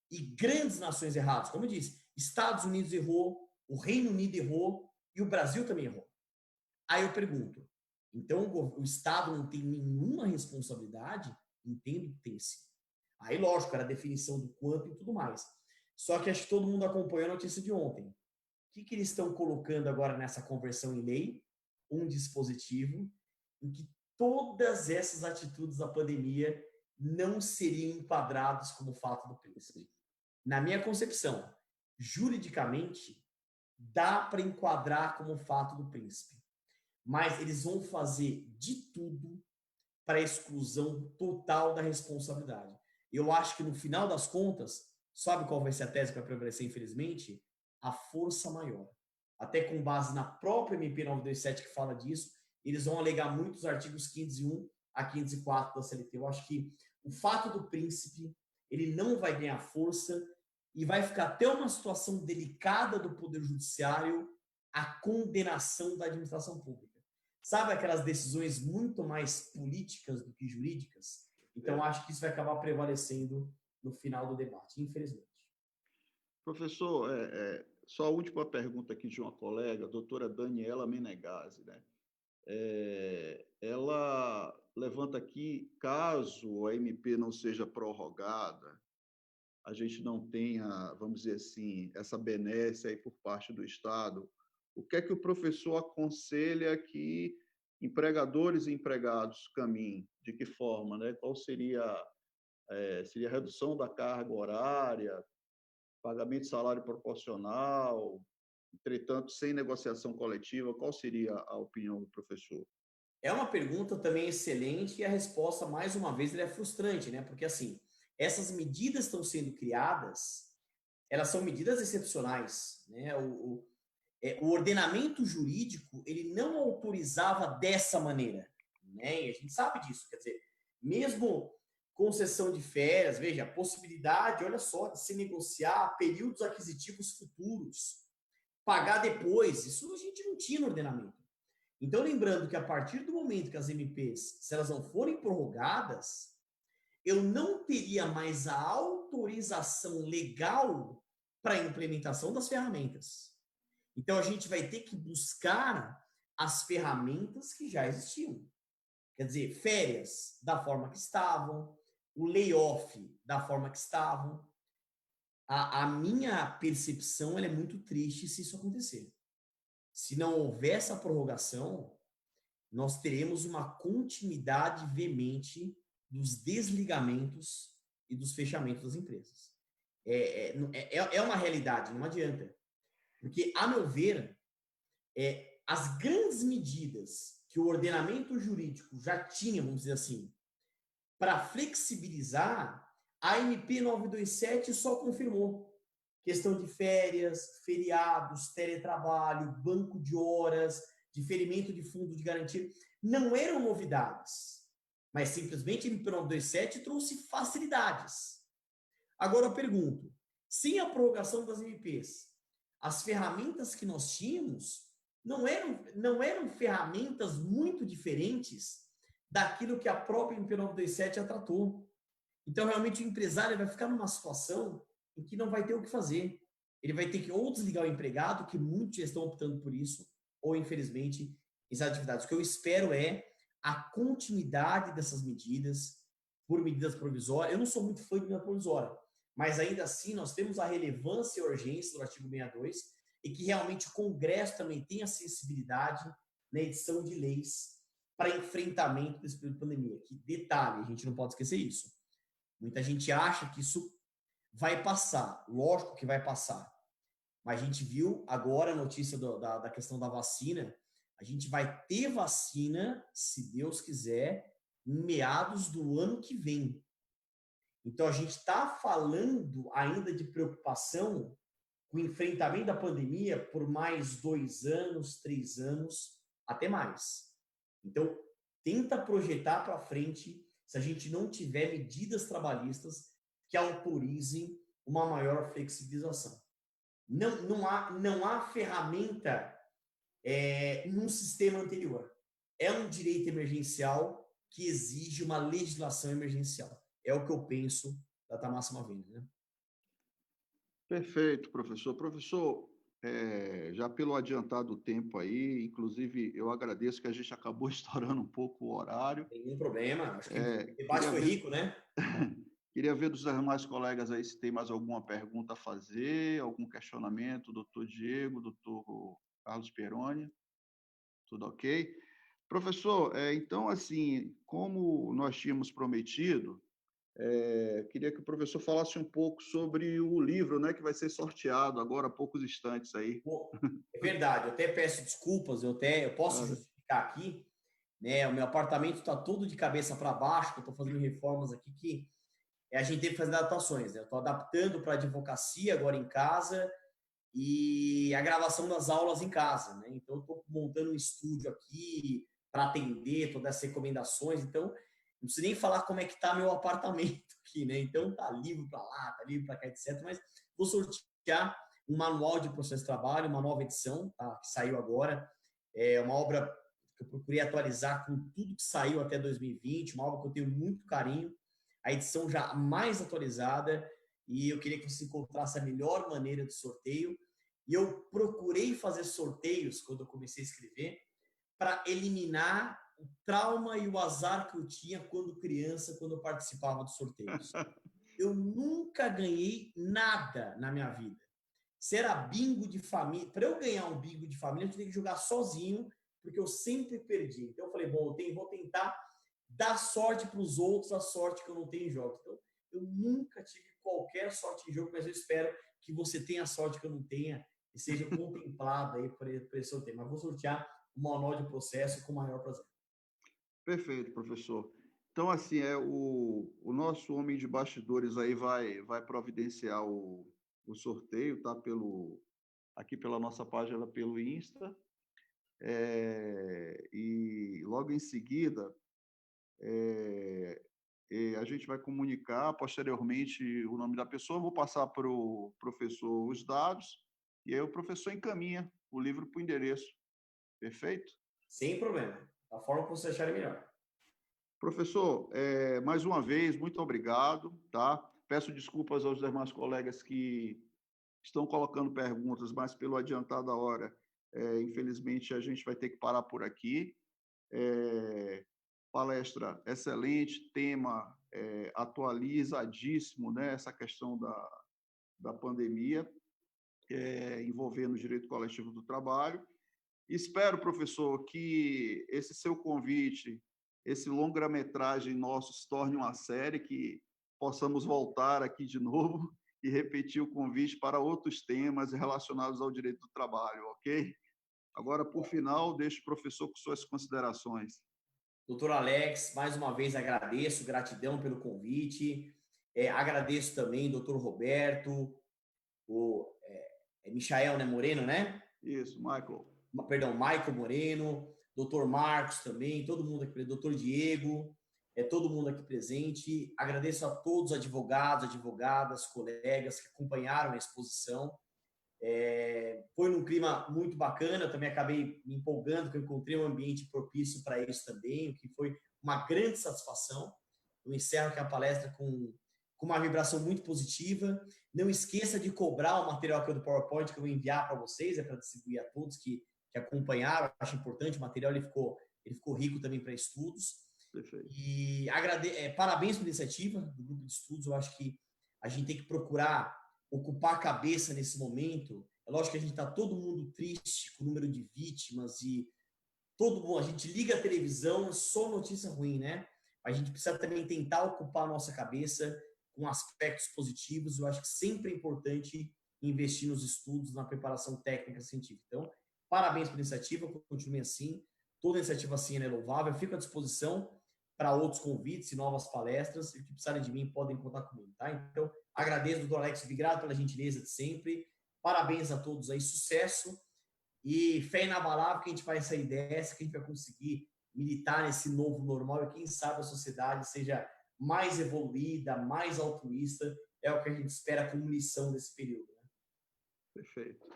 E grandes nações erradas, como eu disse, Estados Unidos errou, o Reino Unido errou e o Brasil também errou. Aí eu pergunto, então o Estado não tem nenhuma responsabilidade? Entendo que tem sim. Aí, lógico, era a definição do quanto e tudo mais. Só que acho que todo mundo acompanhou a notícia de ontem. O que eles estão colocando agora nessa conversão em lei? Um dispositivo em que todas essas atitudes da pandemia não seriam enquadradas como fato do príncipe. Na minha concepção, juridicamente, dá para enquadrar como fato do príncipe. Mas eles vão fazer de tudo para a exclusão total da responsabilidade. Eu acho que, no final das contas, sabe qual vai ser a tese que vai prevalecer, infelizmente? A força maior. Até com base na própria MP 927 que fala disso, eles vão alegar muitos artigos 501 a 504 da CLT. Eu acho que o fato do príncipe, ele não vai ganhar força e vai ficar até uma situação delicada do Poder Judiciário a condenação da administração pública. Sabe aquelas decisões muito mais políticas do que jurídicas? Então, acho que isso vai acabar prevalecendo no final do debate, infelizmente. Professor, só a última pergunta aqui de uma colega, a doutora Daniela Menegazzi, né? Ela levanta aqui, caso a MP não seja prorrogada, a gente não tenha, vamos dizer assim, essa benesse aí por parte do Estado, o que é que o professor aconselha que empregadores e empregados caminhem? De que forma, né? Qual seria a redução da carga horária, pagamento de salário proporcional, entretanto, sem negociação coletiva? Qual seria a opinião do professor? É uma pergunta também excelente e a resposta, mais uma vez, é frustrante, né? Porque, assim, essas medidas estão sendo criadas, elas são medidas excepcionais, né? O ordenamento jurídico, ele não autorizava dessa maneira, né? E a gente sabe disso, quer dizer, mesmo concessão de férias, veja, a possibilidade, olha só, de se negociar períodos aquisitivos futuros, pagar depois, isso a gente não tinha no ordenamento. Então, lembrando que a partir do momento que as MPs, se elas não forem prorrogadas, eu não teria mais a autorização legal para a implementação das ferramentas. Então, a gente vai ter que buscar as ferramentas que já existiam. Quer dizer, férias da forma que estavam, o layoff da forma que estavam. A minha percepção ela é muito triste se isso acontecer. Se não houver essa prorrogação, nós teremos uma continuidade veemente dos desligamentos e dos fechamentos das empresas. É uma realidade, não adianta. Porque, a meu ver, as grandes medidas que o ordenamento jurídico já tinha, vamos dizer assim, para flexibilizar, a MP 927 só confirmou. Questão de férias, feriados, teletrabalho, banco de horas, diferimento de fundo de garantia, não eram novidades, mas simplesmente a MP 927 trouxe facilidades. Agora eu pergunto, sem a prorrogação das MPs, as ferramentas que nós tínhamos não eram ferramentas muito diferentes daquilo que a própria MP 927 já tratou. Então, realmente, o empresário vai ficar numa situação em que não vai ter o que fazer. Ele vai ter que ou desligar o empregado, que muitos já estão optando por isso, ou, infelizmente, encerrar atividades. O que eu espero é a continuidade dessas medidas, por medidas provisórias. Eu não sou muito fã de medida provisória, mas ainda assim nós temos a relevância e a urgência do artigo 62 e que realmente o Congresso também tenha sensibilidade na edição de leis para enfrentamento desse período de pandemia. Que detalhe, a gente não pode esquecer isso. Muita gente acha que isso vai passar. Lógico que vai passar. Mas a gente viu agora a notícia da questão da vacina. A gente vai ter vacina, se Deus quiser, em meados do ano que vem. Então, a gente está falando ainda de preocupação com o enfrentamento da pandemia por mais 2 anos, 3 anos, até mais. Então, tenta projetar para frente se a gente não tiver medidas trabalhistas que autorizem uma maior flexibilização. Não há ferramenta num sistema anterior. É um direito emergencial que exige uma legislação emergencial. É o que eu penso da Tamássima Venda, né? Perfeito, professor. Professor, já pelo adiantado tempo aí, inclusive eu agradeço que a gente acabou estourando um pouco o horário. Nenhum problema. Acho que o debate foi rico, né? Queria ver dos demais colegas aí se tem mais alguma pergunta a fazer, algum questionamento, doutor Diego, doutor Carlos Peroni. Tudo ok? Professor, então, assim, como nós tínhamos prometido, queria que o professor falasse um pouco sobre o livro, né, que vai ser sorteado agora há poucos instantes aí. É verdade, eu até peço desculpas, eu posso justificar aqui, né? O meu apartamento está todo de cabeça para baixo, que eu estou fazendo reformas aqui que a gente teve que fazer adaptações, né? Eu estou adaptando para a advocacia agora em casa e a gravação das aulas em casa, né? Então, eu estou montando um estúdio aqui para atender todas as recomendações. Então, não preciso nem falar como é que está meu apartamento aqui, né? Então, tá livro para lá, tá livro para cá, etc. Mas vou sortear um manual de processo de trabalho, uma nova edição, tá? Que saiu agora. É uma obra que eu procurei atualizar com tudo que saiu até 2020, uma obra que eu tenho muito carinho, a edição já mais atualizada, e eu queria que você encontrasse a melhor maneira de sorteio. E eu procurei fazer sorteios, quando eu comecei a escrever, para eliminar o trauma e o azar que eu tinha quando criança, quando eu participava dos sorteios. Eu nunca ganhei nada na minha vida. Se era bingo de família, para eu ganhar um bingo de família, eu tinha que jogar sozinho, porque eu sempre perdi. Então eu falei, bom, vou tentar dar sorte para os outros, a sorte que eu não tenho em jogos. Então, eu nunca tive qualquer sorte em jogo, mas eu espero que você tenha a sorte que eu não tenha e seja contemplado aí por esse sorteio. Mas vou sortear o manual de processo com o maior prazer. Perfeito, professor. Então, assim, o nosso homem de bastidores aí vai providenciar o sorteio, tá? Aqui pela nossa página, pelo Insta. E logo em seguida, a gente vai comunicar posteriormente o nome da pessoa. Eu vou passar para o professor os dados, e aí o professor encaminha o livro para o endereço. Perfeito? Sem problema. Da forma que você achar melhor. Professor, mais uma vez, muito obrigado, tá? Peço desculpas aos demais colegas que estão colocando perguntas, mas pelo adiantado da hora, infelizmente, a gente vai ter que parar por aqui. palestra excelente, tema atualizadíssimo, né? Essa questão da pandemia, envolvendo o direito coletivo do trabalho. Espero, professor, que esse seu convite, esse longa-metragem nosso se torne uma série, que possamos voltar aqui de novo e repetir o convite para outros temas relacionados ao direito do trabalho, ok? Agora, por final, deixo o professor com suas considerações. Doutor Alex, mais uma vez agradeço, gratidão pelo convite. Agradeço também doutor Roberto, o Michael, né, Moreno, né? Isso, Michael. Perdão, Michael Moreno, doutor Marcos também, todo mundo aqui, doutor Diego, todo mundo aqui presente. Agradeço a todos os advogados, advogadas, colegas que acompanharam a exposição. Foi num clima muito bacana, eu também acabei me empolgando, porque eu encontrei um ambiente propício para isso também, o que foi uma grande satisfação. Eu encerro aqui a palestra com uma vibração muito positiva. Não esqueça de cobrar o material aqui do PowerPoint que eu vou enviar para vocês, para distribuir a todos que acompanharam. Acho importante, o material ele ficou rico também para estudos. Perfeito. E parabéns pela iniciativa do grupo de estudos. Eu acho que a gente tem que procurar ocupar a cabeça nesse momento. É lógico que a gente está todo mundo triste com o número de vítimas e a gente liga a televisão, só notícia ruim, né? A gente precisa também tentar ocupar a nossa cabeça com aspectos positivos. Eu acho que sempre é importante investir nos estudos, na preparação técnica científica. Então, parabéns pela iniciativa, continue assim. Toda iniciativa assim é louvável. Eu fico à disposição para outros convites e novas palestras. E o que precisarem de mim, podem contar comigo, tá? Então, agradeço, doutor Alex, obrigado pela gentileza de sempre. Parabéns a todos aí, sucesso e fé inabalável que a gente vai sair dessa, que a gente vai conseguir militar nesse novo normal e quem sabe a sociedade seja mais evoluída, mais altruísta. É o que a gente espera como lição desse período. Né? Perfeito.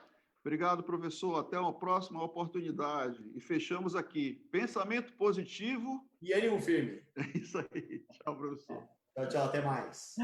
Obrigado, professor. Até uma próxima oportunidade. E fechamos aqui. Pensamento positivo e ânimo firme. É isso aí. Tchau, professor. Tchau, tchau. Até mais.